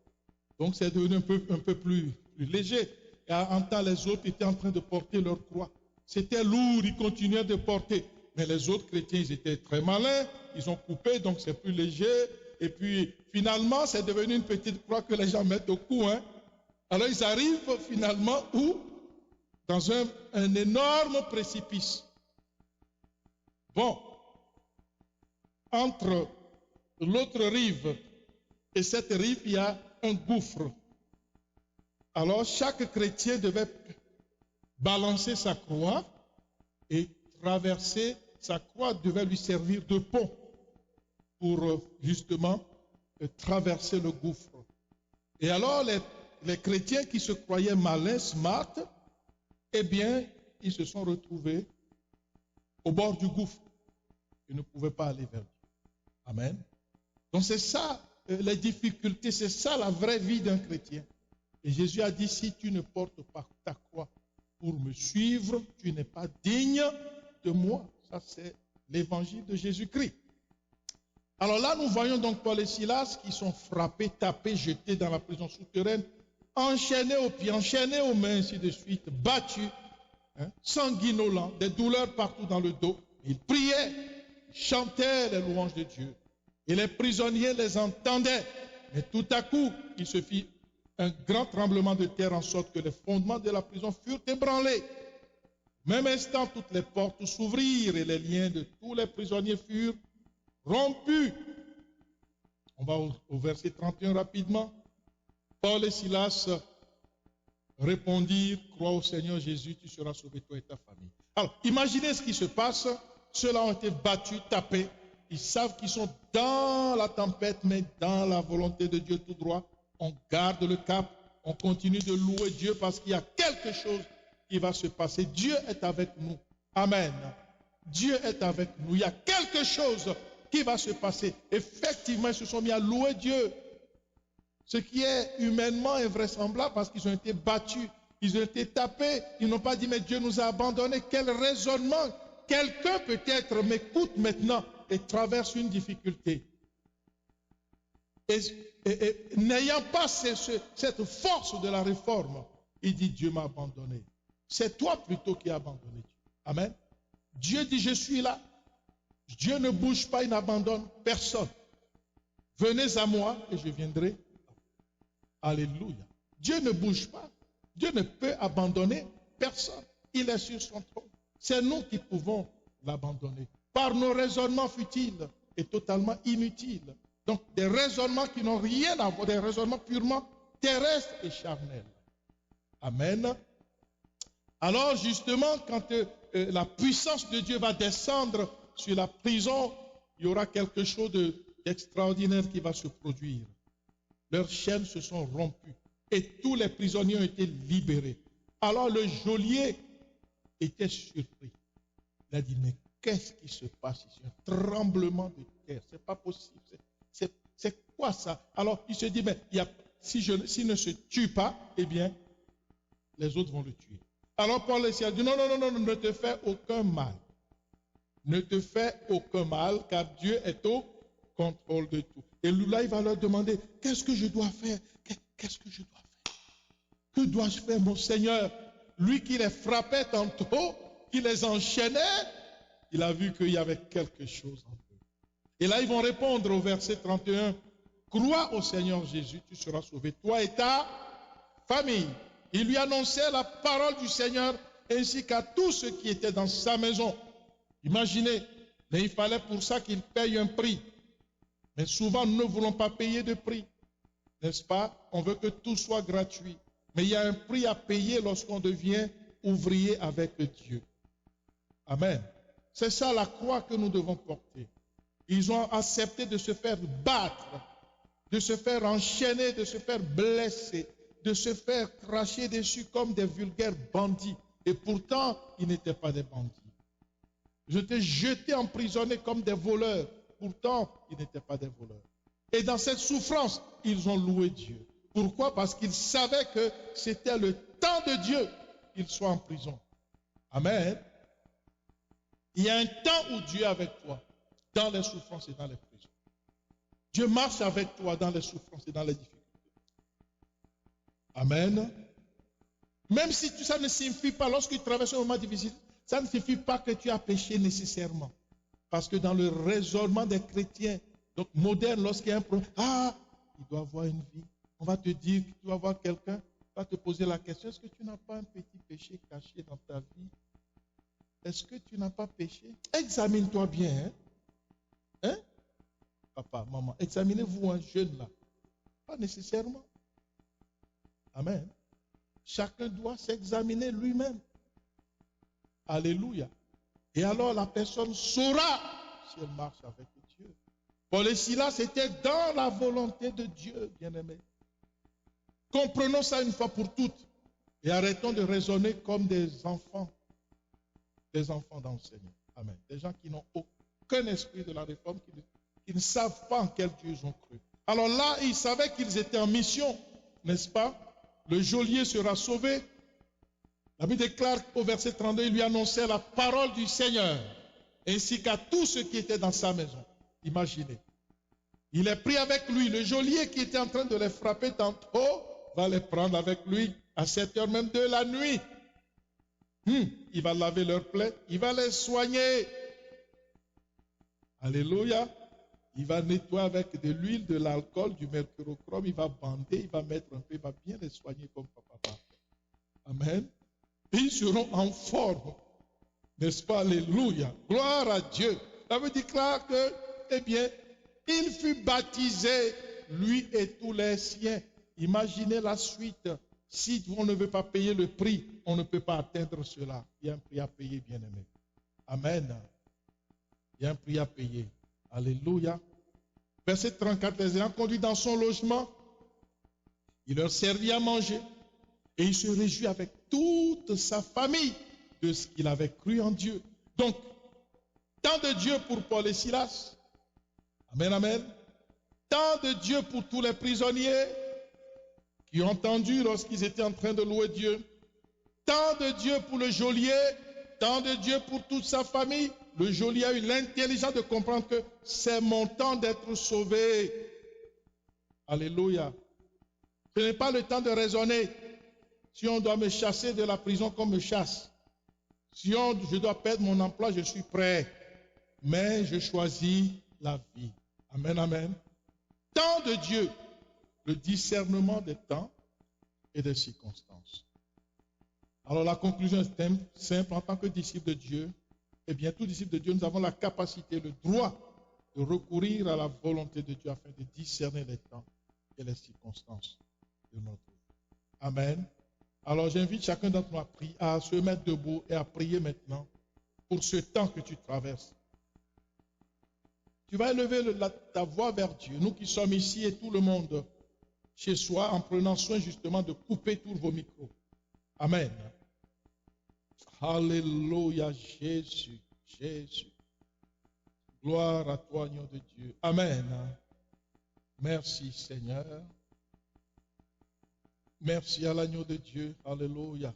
Donc c'est devenu un peu plus léger. Et en temps, les autres étaient en train de porter leur croix. C'était lourd, ils continuaient de porter. Mais les autres chrétiens, ils étaient très malins. Ils ont coupé, donc c'est plus léger. Et puis, finalement, c'est devenu une petite croix que les gens mettent au cou. Alors, ils arrivent finalement où? Dans un énorme précipice. Bon, entre l'autre rive et cette rive, il y a un gouffre. Alors, chaque chrétien devait balancer sa croix et traverser. Sa croix devait lui servir de pont pour justement traverser le gouffre. Et alors, les chrétiens qui se croyaient malins, smart, eh bien, ils se sont retrouvés au bord du gouffre. Ils ne pouvaient pas aller vers Dieu. Amen. Donc c'est ça, les difficultés, c'est ça la vraie vie d'un chrétien. Et Jésus a dit, si tu ne portes pas ta croix pour me suivre, tu n'es pas digne de moi. Ça, c'est l'évangile de Jésus-Christ. Alors là, nous voyons donc Paul et Silas qui sont frappés, tapés, jetés dans la prison souterraine, enchaînés aux pieds, enchaînés aux mains, ainsi de suite, battus, sanguinolents, des douleurs partout dans le dos. Ils priaient, ils chantaient les louanges de Dieu. Et les prisonniers les entendaient. Mais tout à coup, il se fit un grand tremblement de terre en sorte que les fondements de la prison furent ébranlés. Même instant, toutes les portes s'ouvrirent et les liens de tous les prisonniers furent rompus. On va au verset 31 rapidement. Paul et Silas répondirent, crois au Seigneur Jésus, tu seras sauvé toi et ta famille. Alors, imaginez ce qui se passe. Ceux-là ont été battus, tapés. Ils savent qu'ils sont dans la tempête, mais dans la volonté de Dieu tout droit. On garde le cap, on continue de louer Dieu parce qu'il y a quelque chose qui va se passer. Dieu est avec nous. Amen. Dieu est avec nous. Il y a quelque chose qui va se passer. Effectivement, ils se sont mis à louer Dieu. Ce qui est humainement invraisemblable parce qu'ils ont été battus, ils ont été tapés. Ils n'ont pas dit, mais Dieu nous a abandonnés. Quel raisonnement. Quelqu'un peut-être m'écoute maintenant et traverse une difficulté. Et n'ayant pas cette force de la réforme, il dit, Dieu m'a abandonné. C'est toi plutôt qui as abandonné Dieu. Amen. Dieu dit, je suis là. Dieu ne bouge pas, il n'abandonne personne. Venez à moi et je viendrai. Alléluia. Dieu ne bouge pas. Dieu ne peut abandonner personne. Il est sur son trône. C'est nous qui pouvons l'abandonner. Par nos raisonnements futiles et totalement inutiles. Donc des raisonnements qui n'ont rien à voir, des raisonnements purement terrestres et charnels. Amen. Alors justement, quand la puissance de Dieu va descendre sur la prison, il y aura quelque chose d'extraordinaire qui va se produire. Leurs chaînes se sont rompues et tous les prisonniers ont été libérés. Alors le geôlier était surpris. Il a dit, mais qu'est-ce qui se passe ici? Un tremblement de terre, c'est pas possible. C'est quoi ça? Alors il se dit, mais s'il ne se tue pas, eh bien, les autres vont le tuer. Alors Paul et Silas dit, non, ne te fais aucun mal. ne te fais aucun mal, car Dieu est au contrôle de tout. Et là, il va leur demander, qu'est-ce que je dois faire? Qu'est-ce que je dois faire? Que dois-je faire, mon Seigneur? Lui qui les frappait tantôt, qui les enchaînait, il a vu qu'il y avait quelque chose en eux. Et là, ils vont répondre au verset 31, crois au Seigneur Jésus, tu seras sauvé, toi et ta famille. Il lui annonçait la parole du Seigneur ainsi qu'à tous ceux qui étaient dans sa maison. Imaginez, mais il fallait pour ça qu'il paye un prix. Mais souvent, nous ne voulons pas payer de prix. N'est-ce pas? On veut que tout soit gratuit. Mais il y a un prix à payer lorsqu'on devient ouvrier avec Dieu. Amen. C'est ça la croix que nous devons porter. Ils ont accepté de se faire battre, de se faire enchaîner, de se faire blesser, de se faire cracher dessus comme des vulgaires bandits. Et pourtant, ils n'étaient pas des bandits. Ils étaient jetés emprisonnés comme des voleurs. Pourtant, ils n'étaient pas des voleurs. Et dans cette souffrance, ils ont loué Dieu. Pourquoi? Parce qu'ils savaient que c'était le temps de Dieu qu'ils soient en prison. Amen. Il y a un temps où Dieu est avec toi, dans les souffrances et dans les prisons. Dieu marche avec toi dans les souffrances et dans les difficultés. Amen. Même si ça ne signifie pas, lorsque tu traverses un moment difficile, ça ne signifie pas que tu as péché nécessairement. Parce que dans le raisonnement des chrétiens, donc modernes, lorsqu'il y a un problème, il doit avoir une vie. On va te dire que tu vas voir quelqu'un, va te poser la question, est-ce que tu n'as pas un petit péché caché dans ta vie? Est-ce que tu n'as pas péché? Examine-toi bien. Hein? Papa, maman, examinez-vous un jeune là. Pas nécessairement. Amen. Chacun doit s'examiner lui-même. Alléluia. Et alors la personne saura si elle marche avec Dieu. Paul et Silas étaient dans la volonté de Dieu, bien-aimés. Comprenons ça une fois pour toutes et arrêtons de raisonner comme des enfants dans le Seigneur. Amen. Des gens qui n'ont aucun esprit de la réforme, qui ne savent pas en quel Dieu ils ont cru. Alors là, ils savaient qu'ils étaient en mission, n'est-ce pas? Le geôlier sera sauvé. La Bible déclare au verset 32, il lui annonçait la parole du Seigneur, ainsi qu'à tous ceux qui étaient dans sa maison. Imaginez. Il est pris avec lui. Le geôlier qui était en train de les frapper tantôt va les prendre avec lui à 7 heures même de la nuit. Il va laver leurs plaies, il va les soigner. Alléluia. Il va nettoyer avec de l'huile, de l'alcool, du mercurochrome, il va bander, il va mettre un peu, il va bien les soigner comme papa. Amen. Et ils seront en forme. N'est-ce pas? Alléluia. Gloire à Dieu. Ça veut dire que, eh bien, il fut baptisé, lui et tous les siens. Imaginez la suite. Si on ne veut pas payer le prix, on ne peut pas atteindre cela. Il y a un prix à payer, bien-aimé. Amen. Il y a un prix à payer. Alléluia. Verset 34, les ayant conduits dans son logement, il leur servit à manger et il se réjouit avec toute sa famille de ce qu'il avait cru en Dieu. Donc, tant de Dieu pour Paul et Silas. Amen, amen. Tant de Dieu pour tous les prisonniers qui ont entendu lorsqu'ils étaient en train de louer Dieu. Tant de Dieu pour le geôlier, tant de Dieu pour toute sa famille. Le geôlier a eu l'intelligence de comprendre que c'est mon temps d'être sauvé. Alléluia. Ce n'est pas le temps de raisonner. Si on doit me chasser de la prison, qu'on me chasse. Si je dois perdre mon emploi, je suis prêt. Mais je choisis la vie. Amen, amen. Temps de Dieu, le discernement des temps et des circonstances. Alors la conclusion est simple. En tant que disciple de Dieu, eh bien, tout disciple de Dieu, nous avons la capacité, le droit de recourir à la volonté de Dieu afin de discerner les temps et les circonstances de notre vie. Amen. Alors j'invite chacun d'entre nous à se mettre debout et à prier maintenant pour ce temps que tu traverses. Tu vas élever ta voix vers Dieu, nous qui sommes ici et tout le monde chez soi, en prenant soin justement de couper tous vos micros. Amen. Alléluia, Jésus, Jésus. Gloire à toi, agneau de Dieu. Amen. Merci, Seigneur. Merci à l'agneau de Dieu. Alléluia.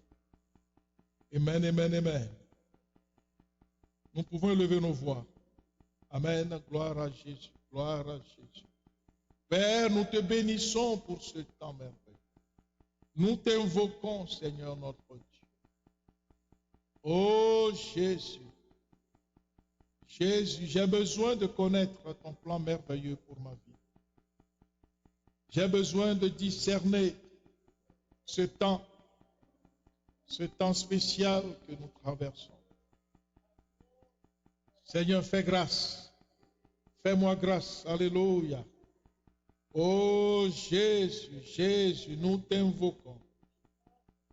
Amen, amen, amen. Nous pouvons élever nos voix. Amen. Gloire à Jésus. Gloire à Jésus. Père, nous te bénissons pour ce temps merveilleux. Nous t'invoquons, Seigneur notre Dieu. Oh Jésus, Jésus, j'ai besoin de connaître ton plan merveilleux pour ma vie. J'ai besoin de discerner ce temps spécial que nous traversons. Seigneur, fais grâce. Fais-moi grâce. Alléluia. Oh Jésus, Jésus, nous t'invoquons.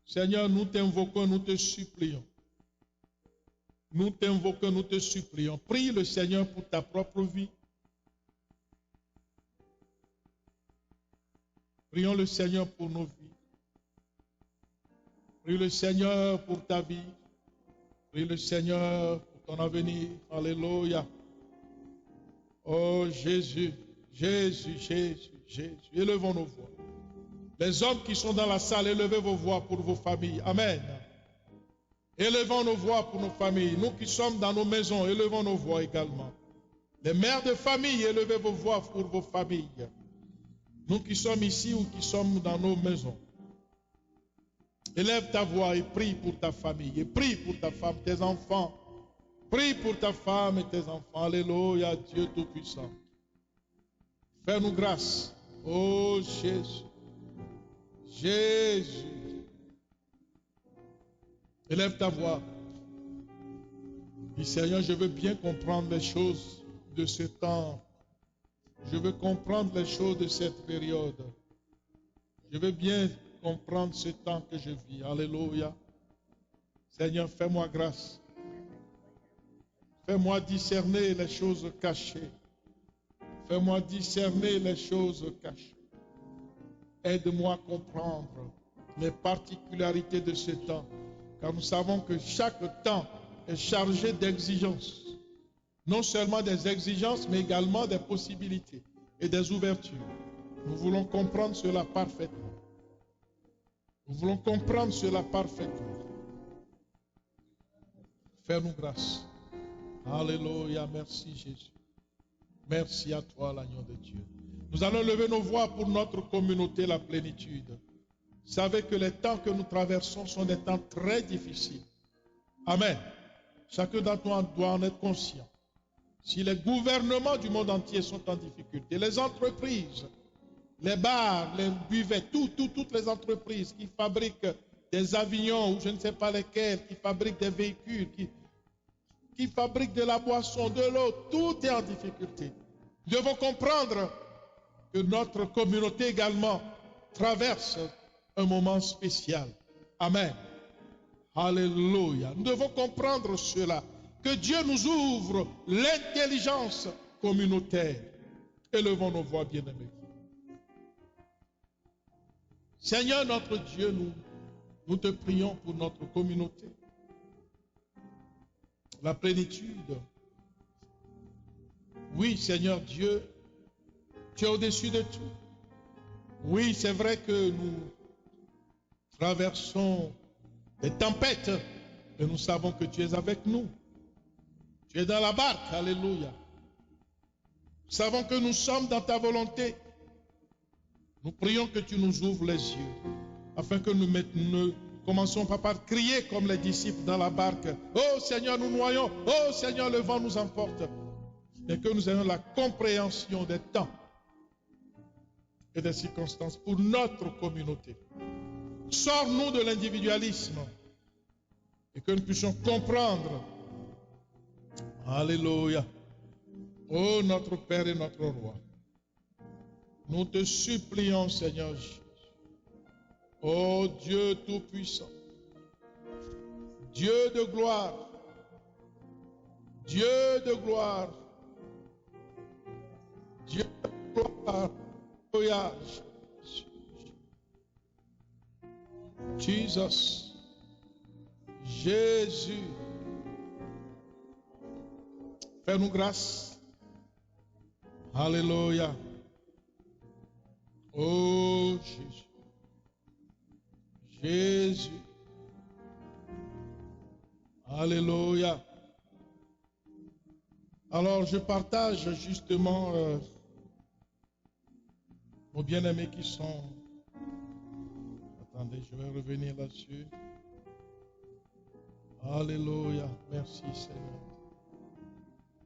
Seigneur, nous t'invoquons, nous te supplions. Nous t'invoquons, nous te supplions. Prie le Seigneur pour ta propre vie. Prions le Seigneur pour nos vies. Prie le Seigneur pour ta vie. Prie le Seigneur pour ton avenir. Alléluia. Oh Jésus, Jésus, Jésus, Jésus. Élevons nos voix. Les hommes qui sont dans la salle, élevez vos voix pour vos familles. Amen. Élevons nos voix pour nos familles. Nous qui sommes dans nos maisons, élevons nos voix également. Les mères de famille, élevez vos voix pour vos familles. Nous qui sommes ici ou qui sommes dans nos maisons. Élève ta voix et prie pour ta famille. Et prie pour ta femme, tes enfants. Prie pour ta femme et tes enfants. Alléluia, Dieu Tout-Puissant. Fais-nous grâce. Oh Jésus. Jésus. Élève ta voix. Dis Seigneur, je veux bien comprendre les choses de ce temps. Je veux comprendre les choses de cette période. Je veux bien comprendre ce temps que je vis. Alléluia. Seigneur, fais-moi grâce. Fais-moi discerner les choses cachées. Fais-moi discerner les choses cachées. Aide-moi à comprendre les particularités de ce temps. Car nous savons que chaque temps est chargé d'exigences. Non seulement des exigences, mais également des possibilités et des ouvertures. Nous voulons comprendre cela parfaitement. Nous voulons comprendre cela parfaitement. Fais-nous grâce. Alléluia. Merci Jésus. Merci à toi, l'agneau de Dieu. Nous allons lever nos voix pour notre communauté, la plénitude. Vous savez que les temps que nous traversons sont des temps très difficiles. Amen. Chacun d'entre nous doit en être conscient. Si les gouvernements du monde entier sont en difficulté, les entreprises, les bars, les buvettes, toutes les entreprises qui fabriquent des avions ou je ne sais pas lesquels, qui fabriquent des véhicules, qui fabriquent de la boisson, de l'eau, tout est en difficulté. Nous devons comprendre que notre communauté également traverse un moment spécial. Amen. Alléluia. Nous devons comprendre cela. Que Dieu nous ouvre l'intelligence communautaire. Élevons nos voix, bien-aimés. Seigneur notre Dieu, nous te prions pour notre communauté. La plénitude. Oui, Seigneur Dieu, tu es au-dessus de tout. Oui, c'est vrai que nous traversons des tempêtes, mais nous savons que tu es avec nous. Tu es dans la barque, alléluia. Nous savons que nous sommes dans ta volonté. Nous prions que tu nous ouvres les yeux, afin que nous ne commençons pas par crier comme les disciples dans la barque. Oh Seigneur, nous noyons. Oh Seigneur, le vent nous emporte. Mais que nous ayons la compréhension des temps et des circonstances pour notre communauté. Sors-nous de l'individualisme et que nous puissions comprendre. Alléluia. Oh notre Père et notre Roi, nous te supplions, Seigneur Jésus. Oh Dieu Tout-Puissant, Dieu de gloire, Dieu de gloire, Dieu de gloire. Alléluia. Jesus, Jésus, fais-nous grâce. Alléluia. Oh Jésus, Jésus, alléluia. Alors, je partage justement nos bien-aimés qui sont... Attendez, je vais revenir là-dessus. Alléluia. Merci Seigneur.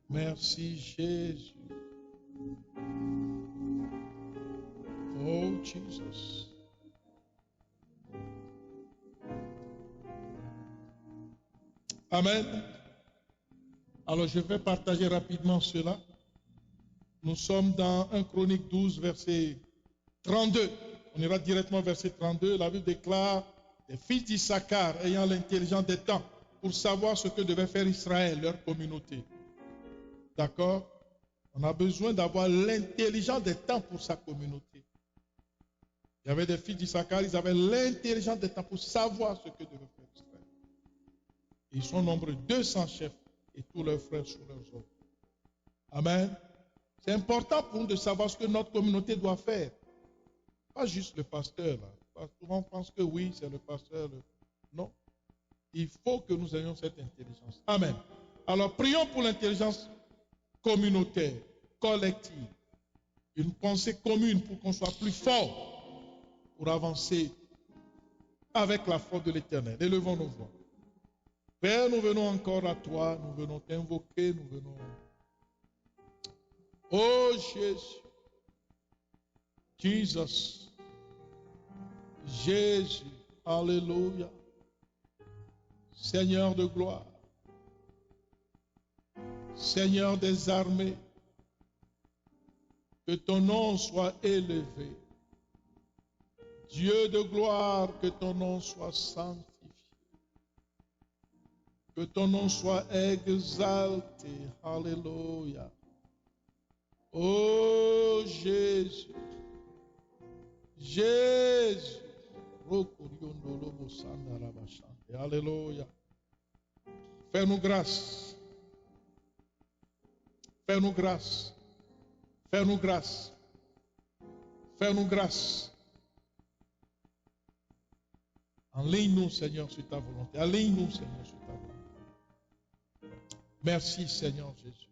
Merci Jésus. Oh Jesus. Amen. Alors je vais partager rapidement cela. Nous sommes dans 1 Chronique 12, verset 32. On ira directement au verset 32. La Bible déclare, les fils d'Issachar ayant l'intelligence des temps pour savoir ce que devait faire Israël, leur communauté. D'accord? On a besoin d'avoir l'intelligence des temps pour sa communauté. Il y avait des fils d'Issachar, ils avaient l'intelligence des temps pour savoir ce que devait faire Israël. Ils sont nombreux 200 chefs et tous leurs frères sous leurs ordres. Amen. C'est important pour nous de savoir ce que notre communauté doit faire. Pas juste le pasteur. Là. Souvent on pense que oui, c'est le pasteur. Non. Il faut que nous ayons cette intelligence. Amen. Alors prions pour l'intelligence communautaire, collective. Une pensée commune pour qu'on soit plus fort pour avancer avec la force de l'Éternel. Élevons nos voix. Père, nous venons encore à toi, nous venons t'invoquer, nous venons... Oh Jésus, Jesus, Jésus, Alléluia, Seigneur de gloire, Seigneur des armées, que ton nom soit élevé. Dieu de gloire, que ton nom soit sanctifié. Que ton nom soit exalté. Alléluia. Oh Jésus. Jésus. Alléluia. Fais-nous grâce. Fais-nous grâce. Fais-nous grâce. Fais-nous grâce. Enligne-nous, Seigneur, sur ta volonté. Aligne-nous, Seigneur, sur ta volonté. Merci, Seigneur Jésus.